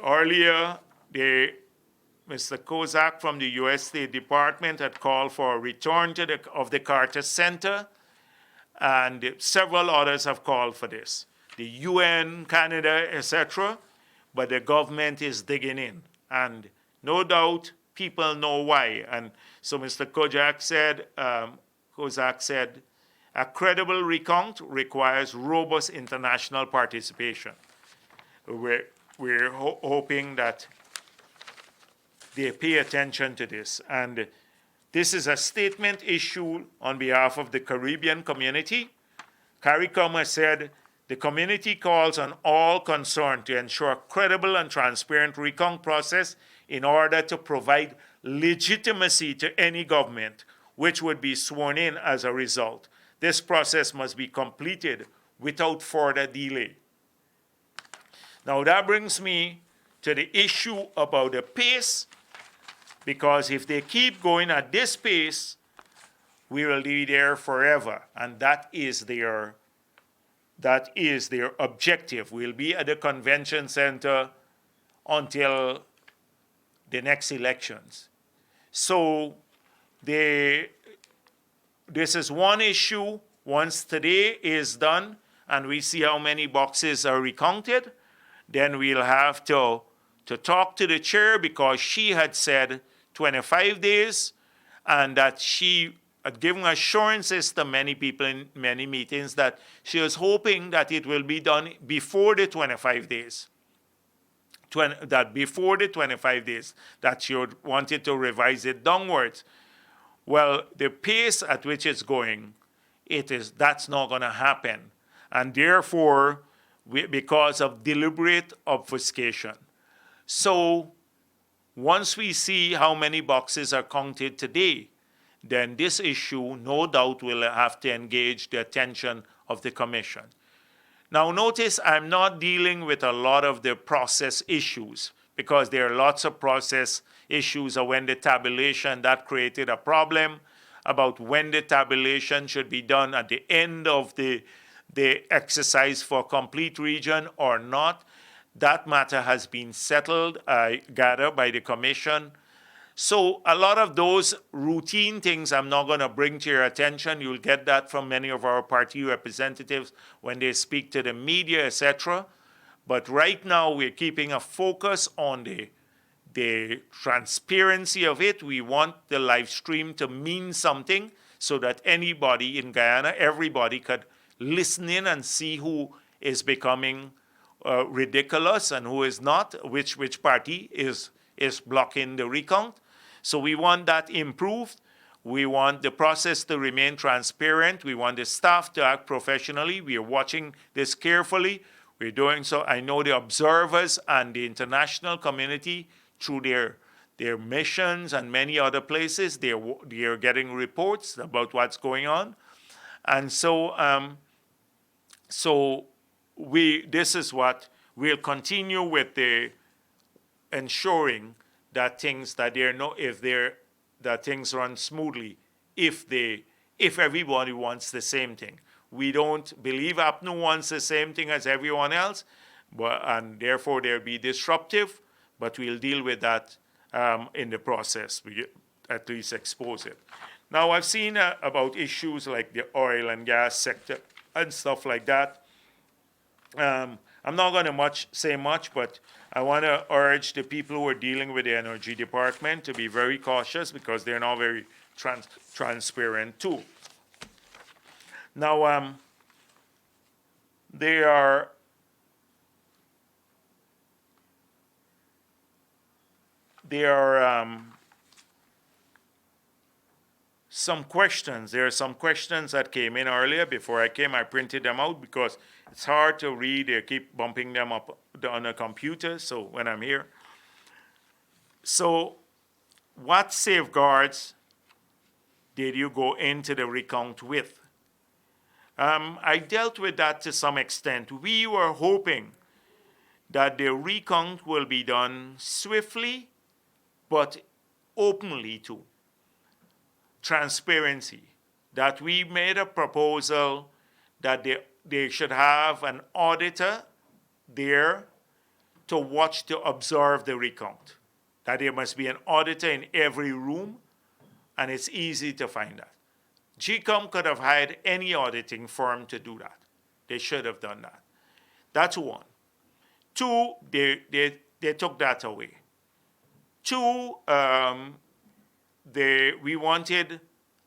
[SPEAKER 2] earlier, Mr. Kozak from the U.S. State Department had called for a return of the Carter Center, and several others have called for this. The UN, Canada, etc., but the government is digging in. And no doubt people know why. And so Mr. Kozak said, a credible recount requires robust international participation. We're hoping that they pay attention to this. And this is a statement issued on behalf of the Caribbean community. CARICOM has said, the community calls on all concerned to ensure a credible and transparent recount process in order to provide legitimacy to any government which would be sworn in as a result. This process must be completed without further delay. Now that brings me to the issue about the pace, because if they keep going at this pace, we will be there forever, and that is their objective. We'll be at the convention center until the next elections. So this is one issue. Once today is done and we see how many boxes are recounted, then we'll have to talk to the chair, because she had said 25 days, and that she had given assurances to many people in many meetings that she was hoping that it will be done before the 25 days. Before the 25 days, that she wanted to revise it downwards. Well, the pace at which it's going, that's not going to happen. And therefore, because of deliberate obfuscation. So once we see how many boxes are counted today, then this issue, no doubt, will have to engage the attention of the Commission. Now notice I'm not dealing with a lot of the process issues, because there are lots of process issues of when the tabulation, that created a problem, about when the tabulation should be done at the end of the exercise for complete region or not. That matter has been settled, I gather, by the Commission. So a lot of those routine things I'm not going to bring to your attention. You'll get that from many of our party representatives when they speak to the media, etc. But right now we're keeping a focus on the transparency of it. We want the live stream to mean something so that anybody in Guyana, everybody could listen in and see who is becoming ridiculous and who is not, which party is blocking the recount. So we want that improved. We want the process to remain transparent. We want the staff to act professionally. We are watching this carefully. We're doing so. I know the observers and the international community, through their missions and many other places, they're getting reports about what's going on. And so, this is what we'll continue with, the ensuring that things run smoothly if everybody wants the same thing. We don't believe APNU wants the same thing as everyone else, and therefore they'll be disruptive, but we'll deal with that in the process. We at least expose it. Now, I've seen about issues like the oil and gas sector and stuff like that. I'm not going to say much, but I want to urge the people who are dealing with the Energy Department to be very cautious, because they're not very transparent too. Now, they are there are some questions. There are some questions that came in earlier. Before I came, I printed them out because it's hard to read. They keep bumping them up on a computer, so when I'm here. So what safeguards did you go into the recount with? I dealt with that to some extent. We were hoping that the recount will be done swiftly, but openly too. Transparency. That we made a proposal that they should have an auditor there to watch, to observe the recount. That there must be an auditor in every room, and it's easy to find that. GCOM could have hired any auditing firm to do that. They should have done that. That's one. Two, they took that away. Two, we wanted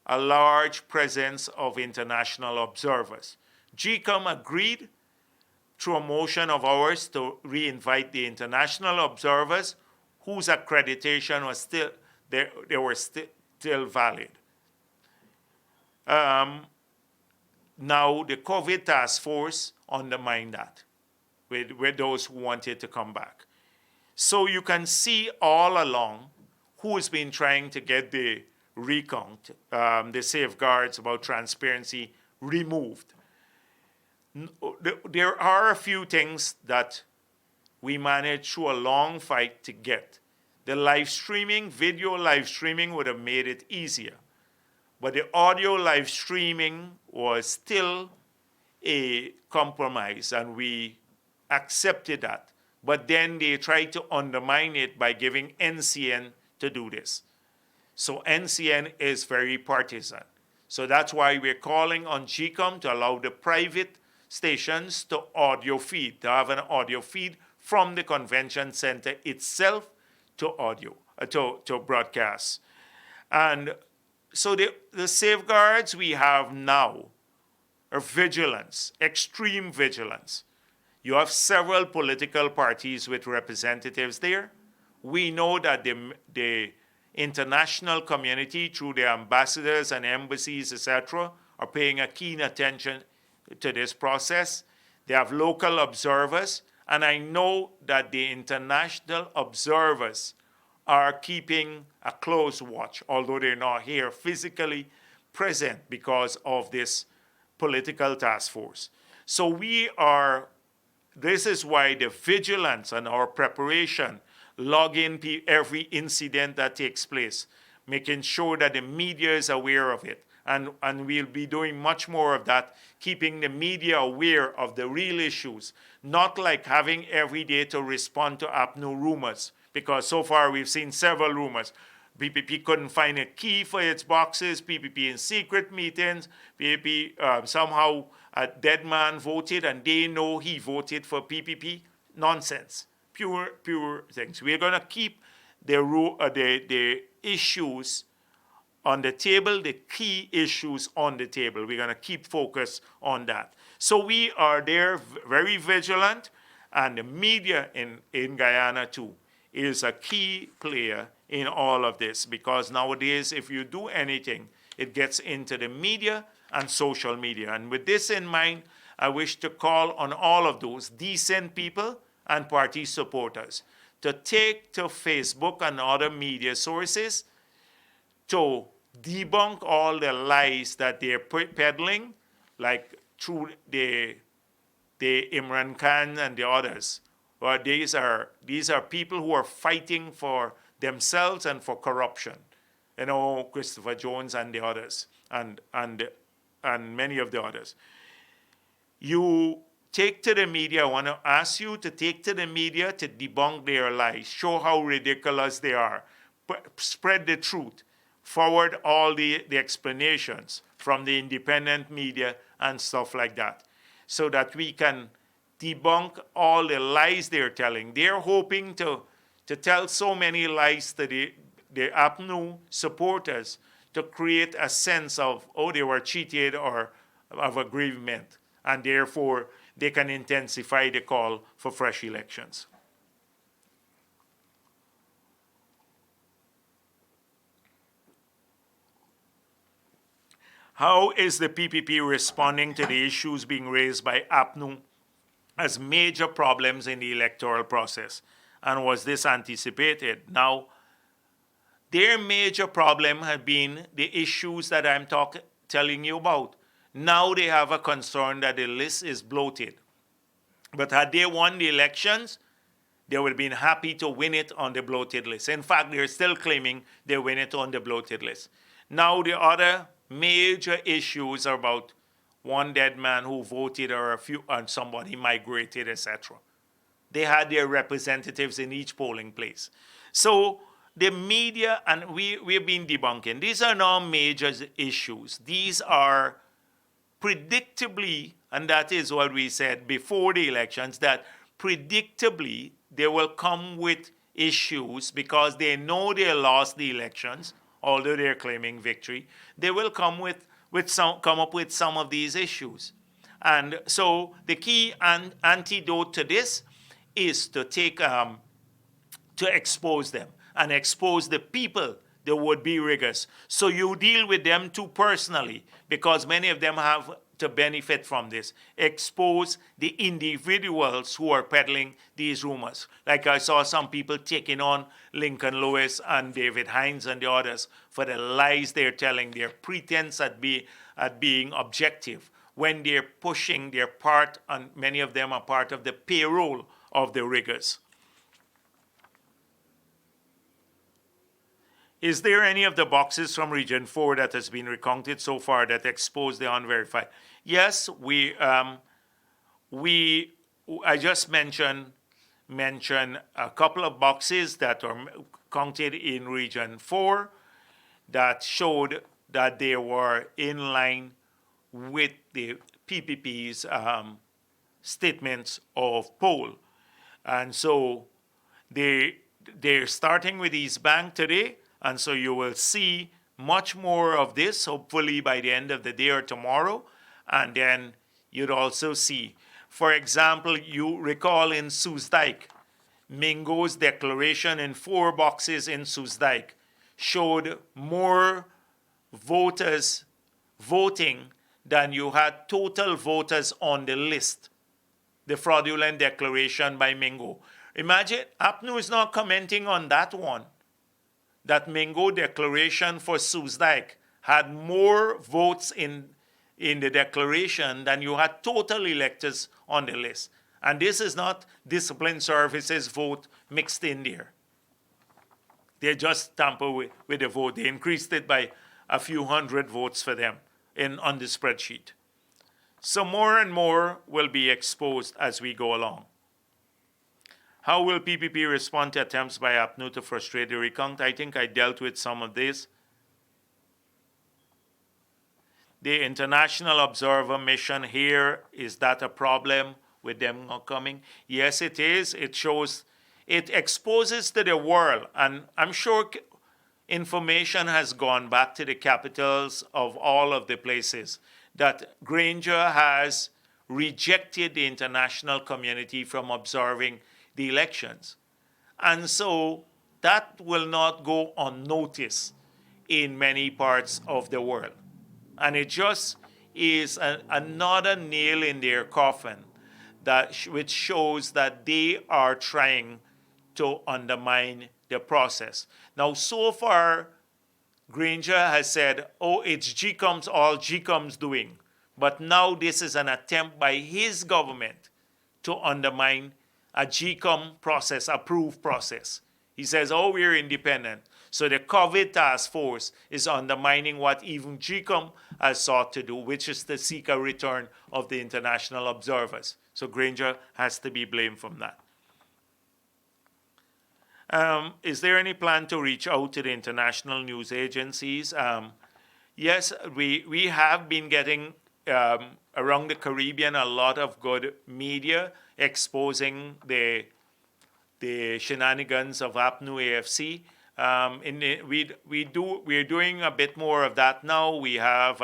[SPEAKER 2] a large presence of international observers. GCOM agreed through a motion of ours to re-invite the international observers whose accreditation was still, they were still valid. Now the COVID task force undermined that with those who wanted to come back. So you can see all along who's been trying to get the recount, the safeguards about transparency removed. There are a few things that we managed through a long fight to get. The live streaming, video live streaming would have made it easier. But the audio live streaming was still a compromise, and we accepted that. But then they tried to undermine it by giving NCN to do this. So NCN is very partisan. So that's why we're calling on GCOM to allow the private stations to audio feed, to have an audio feed from the convention center itself to audio, to broadcast. And so the safeguards we have now are vigilance, extreme vigilance. You have several political parties with representatives there. We know that the international community, through their ambassadors and embassies, etc., are paying a keen attention to this process. They have local observers, and I know that the international observers are keeping a close watch, although they're not here physically present because of this political task force. So this is why the vigilance and our preparation log in every incident that takes place, making sure that the media is aware of it. And we'll be doing much more of that, keeping the media aware of the real issues, not like having every day to respond to APNU rumors, because so far we've seen several rumors. PPP couldn't find a key for its boxes, PPP in secret meetings, PPP somehow a dead man voted and they know he voted for PPP. Nonsense, pure things. We're gonna keep the issues on the table, the key issues on the table. We're going to keep focus on that. So we are there very vigilant, and the media in Guyana too is a key player in all of this, because nowadays if you do anything, it gets into the media and social media. And with this in mind, I wish to call on all of those decent people and party supporters to take to Facebook and other media sources to debunk all the lies that they're peddling, like through the Imran Khan and the others. Well, these are people who are fighting for themselves and for corruption. You know, Christopher Jones and the others, and many of the others. You take to the media. I want to ask you to take to the media to debunk their lies, show how ridiculous they are, spread the truth, forward all the explanations from the independent media and stuff like that, so that we can debunk all the lies they're telling. They're hoping to tell so many lies to the APNU supporters to create a sense of, oh, they were cheated or of aggrievement, and therefore they can intensify the call for fresh elections. How is the PPP responding to the issues being raised by APNU as major problems in the electoral process? And was this anticipated? Now, their major problem had been the issues that I'm telling you about. Now they have a concern that the list is bloated. But had they won the elections, they would have been happy to win it on the bloated list. In fact, they're still claiming they win it on the bloated list. Now the other major issues are about one dead man who voted or a few and somebody migrated, etc. They had their representatives in each polling place. So the media, and we've been debunking, these are now major issues. These are predictably, and that is what we said before the elections, that predictably they will come with issues because they know they lost the elections, although they're claiming victory. They will come up with some of these issues. And so the key antidote to this is to to expose them and expose the people, the would-be riggers. So you deal with them too personally because many of them have to benefit from this. Expose the individuals who are peddling these rumors. Like I saw some people taking on Lincoln Lewis and David Hines and the others for the lies they're telling, their pretense at being objective when they're pushing their part, and many of them are part of the payroll of the riggers. Is there any of the boxes from Region 4 that has been recounted so far that expose the unverified? Yes, I just mentioned a couple of boxes that are counted in Region 4 that showed that they were in line with the PPP's statements of poll. And so they're starting with East Bank today. And so you will see much more of this, hopefully by the end of the day or tomorrow. And then you'd also see, for example, you recall in Soesdijk, Mingo's declaration in 4 boxes in Soesdijk showed more voters voting than you had total voters on the list, the fraudulent declaration by Mingo. Imagine, APNU is not commenting on that one. That Mingo declaration for Soesdijk had more votes in the declaration than you had total electors on the list. And this is not discipline services vote mixed in there. They just tamper with the vote. They increased it by a few hundred votes for them on the spreadsheet. So more and more will be exposed as we go along. How will PPP respond to attempts by APNU to frustrate the recount? I think I dealt with some of this. The international observer mission here, is that a problem with them not coming? Yes, it is. It shows, it exposes to the world, and I'm sure information has gone back to the capitals of all of the places, that Granger has rejected the international community from observing the elections. And so that will not go unnoticed in many parts of the world. And it just is another nail in their coffin which shows that they are trying to undermine the process. Now, so far, Granger has said, oh, it's GCOM's, all GCOM's doing. But now this is an attempt by his government to undermine a GCOM process, approved process. He says, oh, we're independent. So the COVID task force is undermining what even GCOM has sought to do, which is to seek a return of the international observers. So Granger has to be blamed from that. Is there any plan to reach out to the international news agencies? Yes, we have been getting around the Caribbean a lot of good media exposing the shenanigans of APNU AFC. We're doing a bit more of that now. We have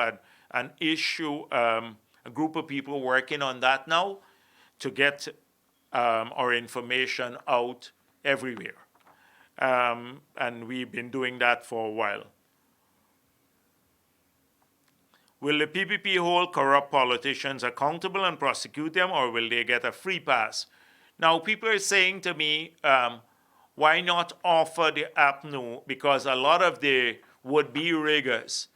[SPEAKER 2] an issue, a group of people working on that now to get our information out everywhere. And we've been doing that for a while. Will the PPP hold corrupt politicians accountable and prosecute them, or will they get a free pass? Now, people are saying to me, why not offer the app now? Because a lot of the would-be riggers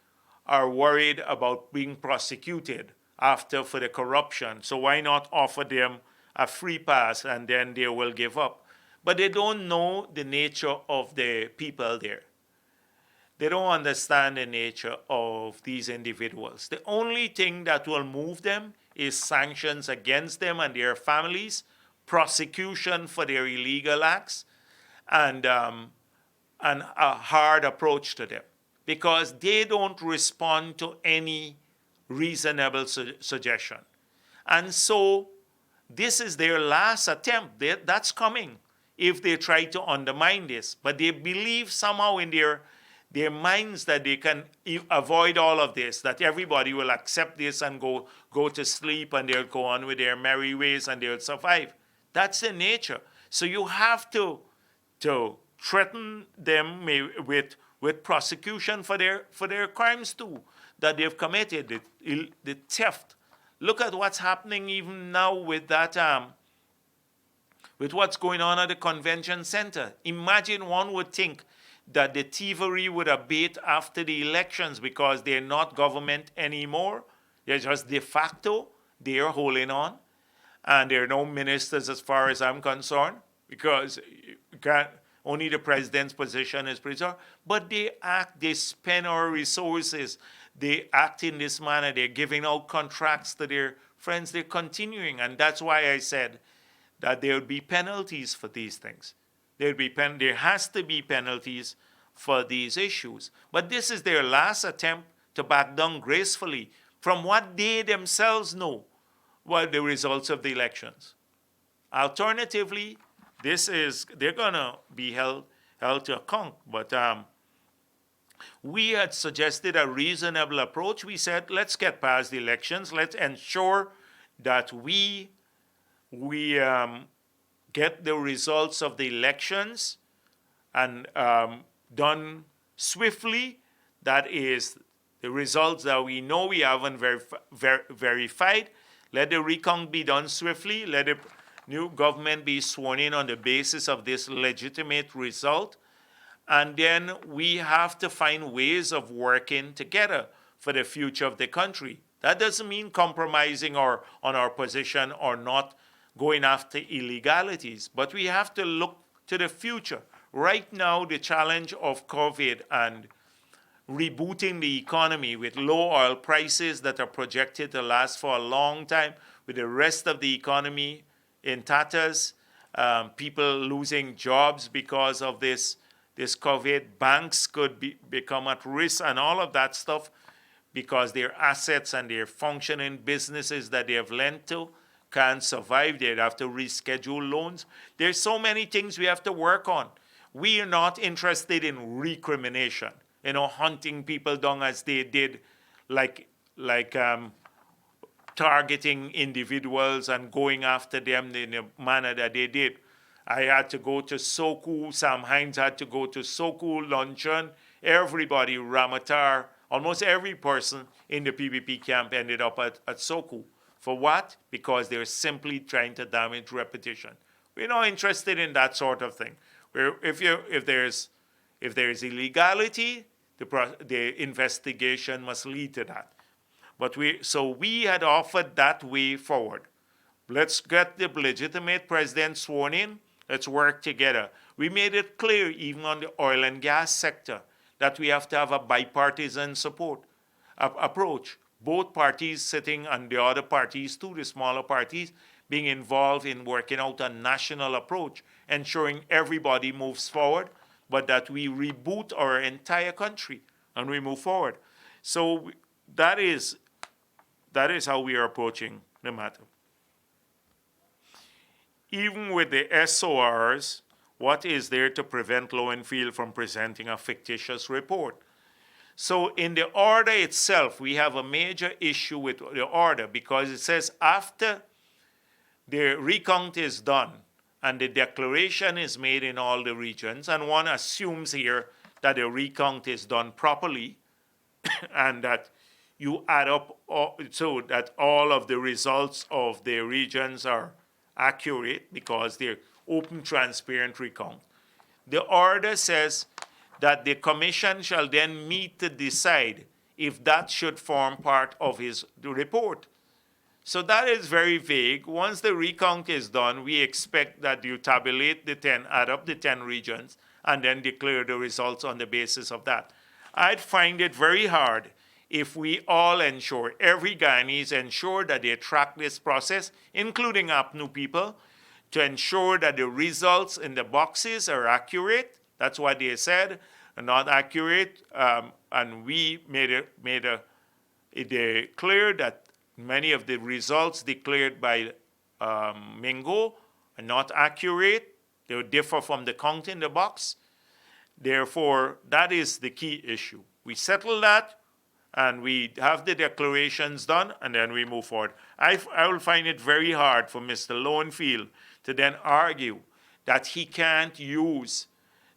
[SPEAKER 2] are worried about being prosecuted after for the corruption. So why not offer them a free pass and then they will give up? But they don't know the nature of the people there. They don't understand the nature of these individuals. The only thing that will move them is sanctions against them and their families, prosecution for their illegal acts, and a hard approach to them, because they don't respond to any reasonable suggestion. And so this is their last attempt. That's coming if they try to undermine this. But they believe somehow in their minds that they can avoid all of this, that everybody will accept this and go to sleep and they'll go on with their merry ways and they'll survive. That's the nature. So you have to threaten them with prosecution for their crimes too that they've committed, the theft. Look at what's happening even now with that with what's going on at the convention center. Imagine, one would think that the thievery would abate after the elections because they're not government anymore. They're just de facto. They're holding on. And there are no ministers as far as I'm concerned, because only the president's position is preserved. But they act, they spend our resources. They act in this manner. They're giving out contracts to their friends. They're continuing. And that's why I said that there would be penalties for these things. There has to be penalties for these issues. But this is their last attempt to back down gracefully from what they themselves know were the results of the elections. Alternatively, they're going to be held to account. But we had suggested a reasonable approach. We said, let's get past the elections. Let's ensure that we get the results of the elections and done swiftly. That is, the results that we know we haven't verified. Let the recount be done swiftly. Let the new government be sworn in on the basis of this legitimate result. And then we have to find ways of working together for the future of the country. That doesn't mean compromising on our position or not going after illegalities, but we have to look to the future. Right now, the challenge of COVID and rebooting the economy with low oil prices that are projected to last for a long time, with the rest of the economy in tatters, people losing jobs because of this COVID, banks could become at risk and all of that stuff because their assets and their functioning businesses that they have lent to can't survive. They'd have to reschedule loans. There's so many things we have to work on. We are not interested in recrimination, hunting people down as they did, like targeting individuals and going after them in the manner that they did. I had to go to Soku. Sam Hines had to go to Soku luncheon. Everybody, Ramatar, almost every person in the PPP camp ended up at Soku. For what? Because they're simply trying to damage reputation. We're not interested in that sort of thing. If there's illegality, the investigation must lead to that. But we had offered that way forward. Let's get the legitimate president sworn in. Let's work together. We made it clear, even on the oil and gas sector, that we have to have a bipartisan approach. Both parties sitting and the other parties too, the smaller parties, being involved in working out a national approach, ensuring everybody moves forward, but that we reboot our entire country and we move forward. So that is how we are approaching the matter. Even with the SORs, what is there to prevent Lowenfield from presenting a fictitious report? So in the order itself, we have a major issue with the order because it says after the recount is done and the declaration is made in all the regions, and one assumes here that the recount is done properly and that you add up so that all of the results of the regions are accurate because they're open, transparent recount. The order says that the commission shall then meet to decide if that should form part of the report. So that is very vague. Once the recount is done, we expect that you tabulate the 10, add up the 10 regions, and then declare the results on the basis of that. I'd find it very hard if we all ensure, every Guyanese ensure that they track this process, including APNU people, to ensure that the results in the boxes are accurate. That's what they said, not accurate. And we made it clear that many of the results declared by Mingo are not accurate. They differ from the count in the box. Therefore, that is the key issue. We settle that, and we have the declarations done, and then we move forward. I will find it very hard for Mr. Lowenfield to then argue that he can't use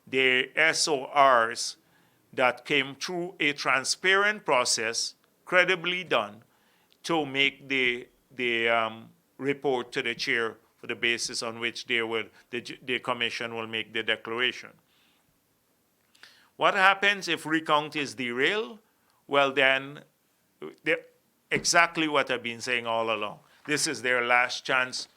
[SPEAKER 2] the SORs that came through a transparent process, credibly done, to make the report to the chair for the basis on which the commission will make the declaration. What happens if recount is derailed? Well, then, exactly what I've been saying all along. This is their last chance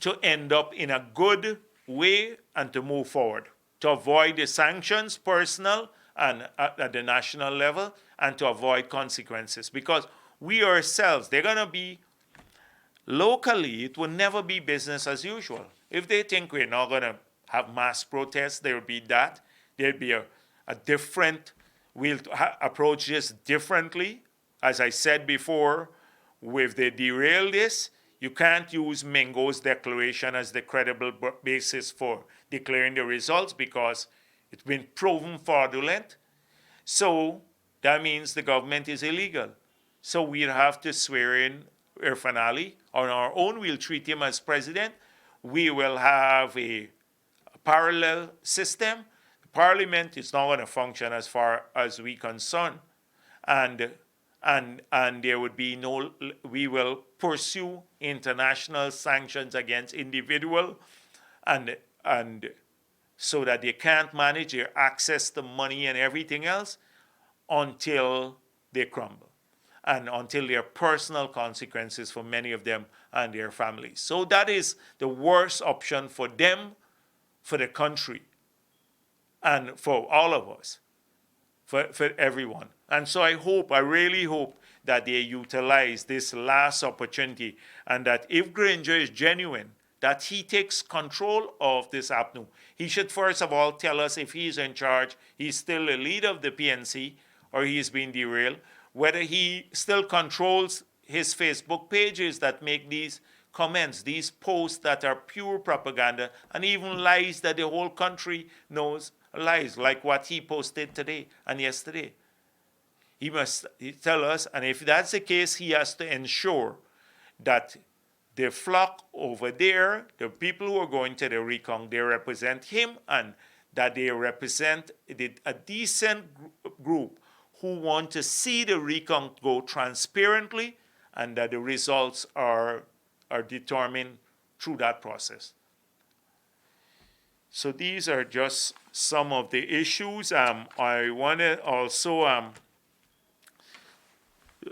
[SPEAKER 2] to end up in a good way and to move forward, to avoid the sanctions, personal and at the national level, and to avoid consequences. Because we ourselves, they're going to be, locally, it will never be business as usual. If they think we're not going to have mass protests, there will be that. There'll be a different, we'll approach this differently. As I said before, with the derail this, you can't use Mingo's declaration as the credible basis for declaring the results because it's been proven fraudulent. So that means the government is illegal. So we'll have to swear in Irfan Ali. On our own, we'll treat him as president. We will have a parallel system. Parliament is not going to function as far as we're concerned. And there would be no, we will pursue international sanctions against individual and so that they can't manage their access to money and everything else until they crumble and until there are personal consequences for many of them and their families. So that is the worst option for them, for the country, and for all of us, for everyone. And so I really hope that they utilize this last opportunity and that if Granger is genuine, that he takes control of this APNU. He should first of all tell us if he's in charge, he's still the leader of the PNC, or he's been derailed, whether he still controls his Facebook pages that make these comments, these posts that are pure propaganda and even lies that the whole country knows lies, like what he posted today and yesterday. He must tell us, and if that's the case, he has to ensure that the flock over there, the people who are going to the recount, they represent him and that they represent a decent group who want to see the recount go transparently and that the results are determined through that process. So these are just some of the issues. I want to also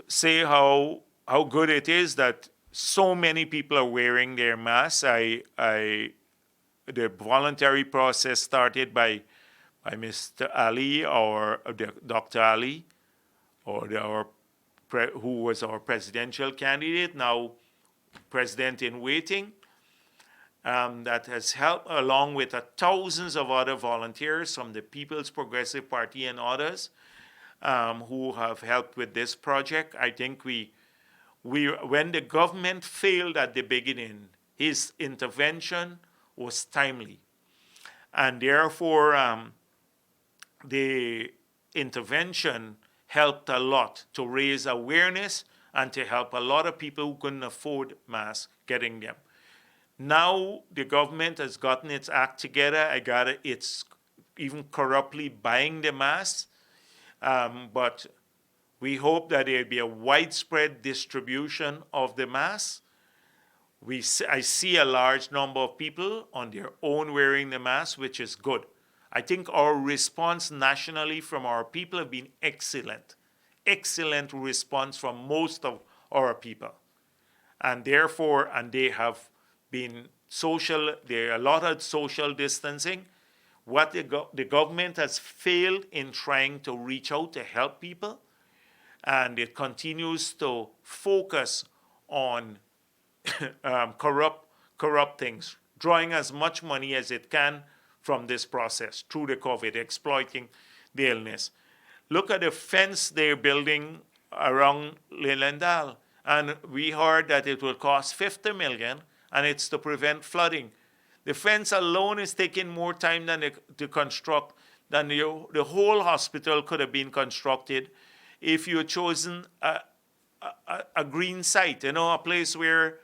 [SPEAKER 2] say how good it is that so many people are wearing their masks. The voluntary process started by Mr. Ali or Dr. Ali, who was our presidential candidate, now president in waiting. That has helped, along with thousands of other volunteers from the People's Progressive Party and others who have helped with this project. I think when the government failed at the beginning, his intervention was timely. And therefore, the intervention helped a lot to raise awareness and to help a lot of people who couldn't afford masks getting them. Now the government has gotten its act together. It's even corruptly buying the masks, but We hope that there'll be a widespread distribution of the mask. I see a large number of people on their own wearing the mask, which is good. I think our response nationally from our people have been excellent. Excellent response from most of our people. And therefore, they have been there are a lot of social distancing. What the government has failed in trying to reach out to help people, and it continues to focus on corrupt things, drawing as much money as it can from this process through the COVID, exploiting the illness. Look at the fence they're building around Lilendal, and we heard that it will cost 50 million, and it's to prevent flooding. The fence alone is taking more time to construct than the whole hospital could have been constructed if you had chosen a green site, a place where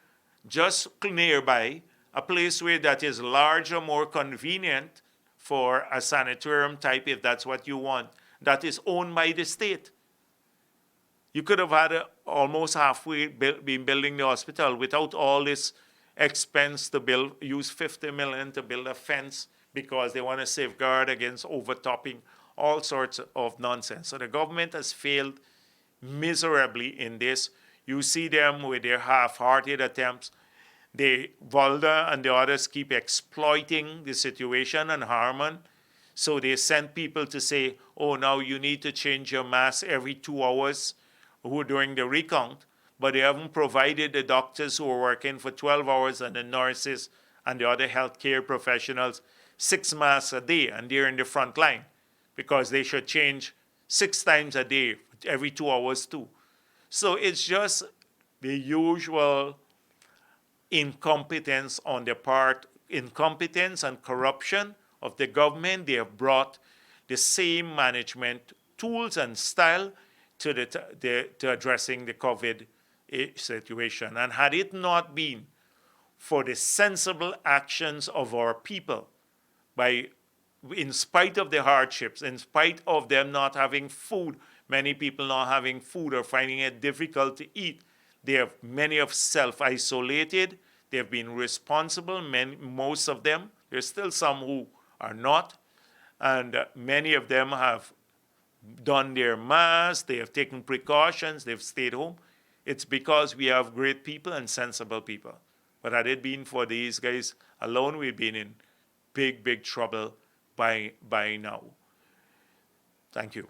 [SPEAKER 2] just nearby, a place where that is larger, more convenient for a sanitarium type, if that's what you want, that is owned by the state. You could have had almost halfway been building the hospital without all this expense to use 50 million to build a fence because they want to safeguard against overtopping, all sorts of nonsense. So the government has failed miserably in this. You see them with their half-hearted attempts. Volda and the others keep exploiting the situation and Harman. So they send people to say, oh, now you need to change your mask every 2 hours, who are doing the recount. But they haven't provided the doctors who are working for 12 hours and the nurses and the other healthcare professionals 6 masks a day, and they're in the front line because they should change 6 times a day, every 2 hours too. So it's just the usual incompetence on the part, incompetence and corruption of the government. They have brought the same management tools and style to addressing the COVID situation. And had it not been for the sensible actions of our people, in spite of the hardships, in spite of them not having food, many people not having food or finding it difficult to eat, many have self-isolated. They've been responsible, most of them. There's still some who are not. And many of them have done their masks, they have taken precautions, they've stayed home. It's because we have great people and sensible people. But had it been for these guys alone, we'd been in big, big trouble by now. Thank you.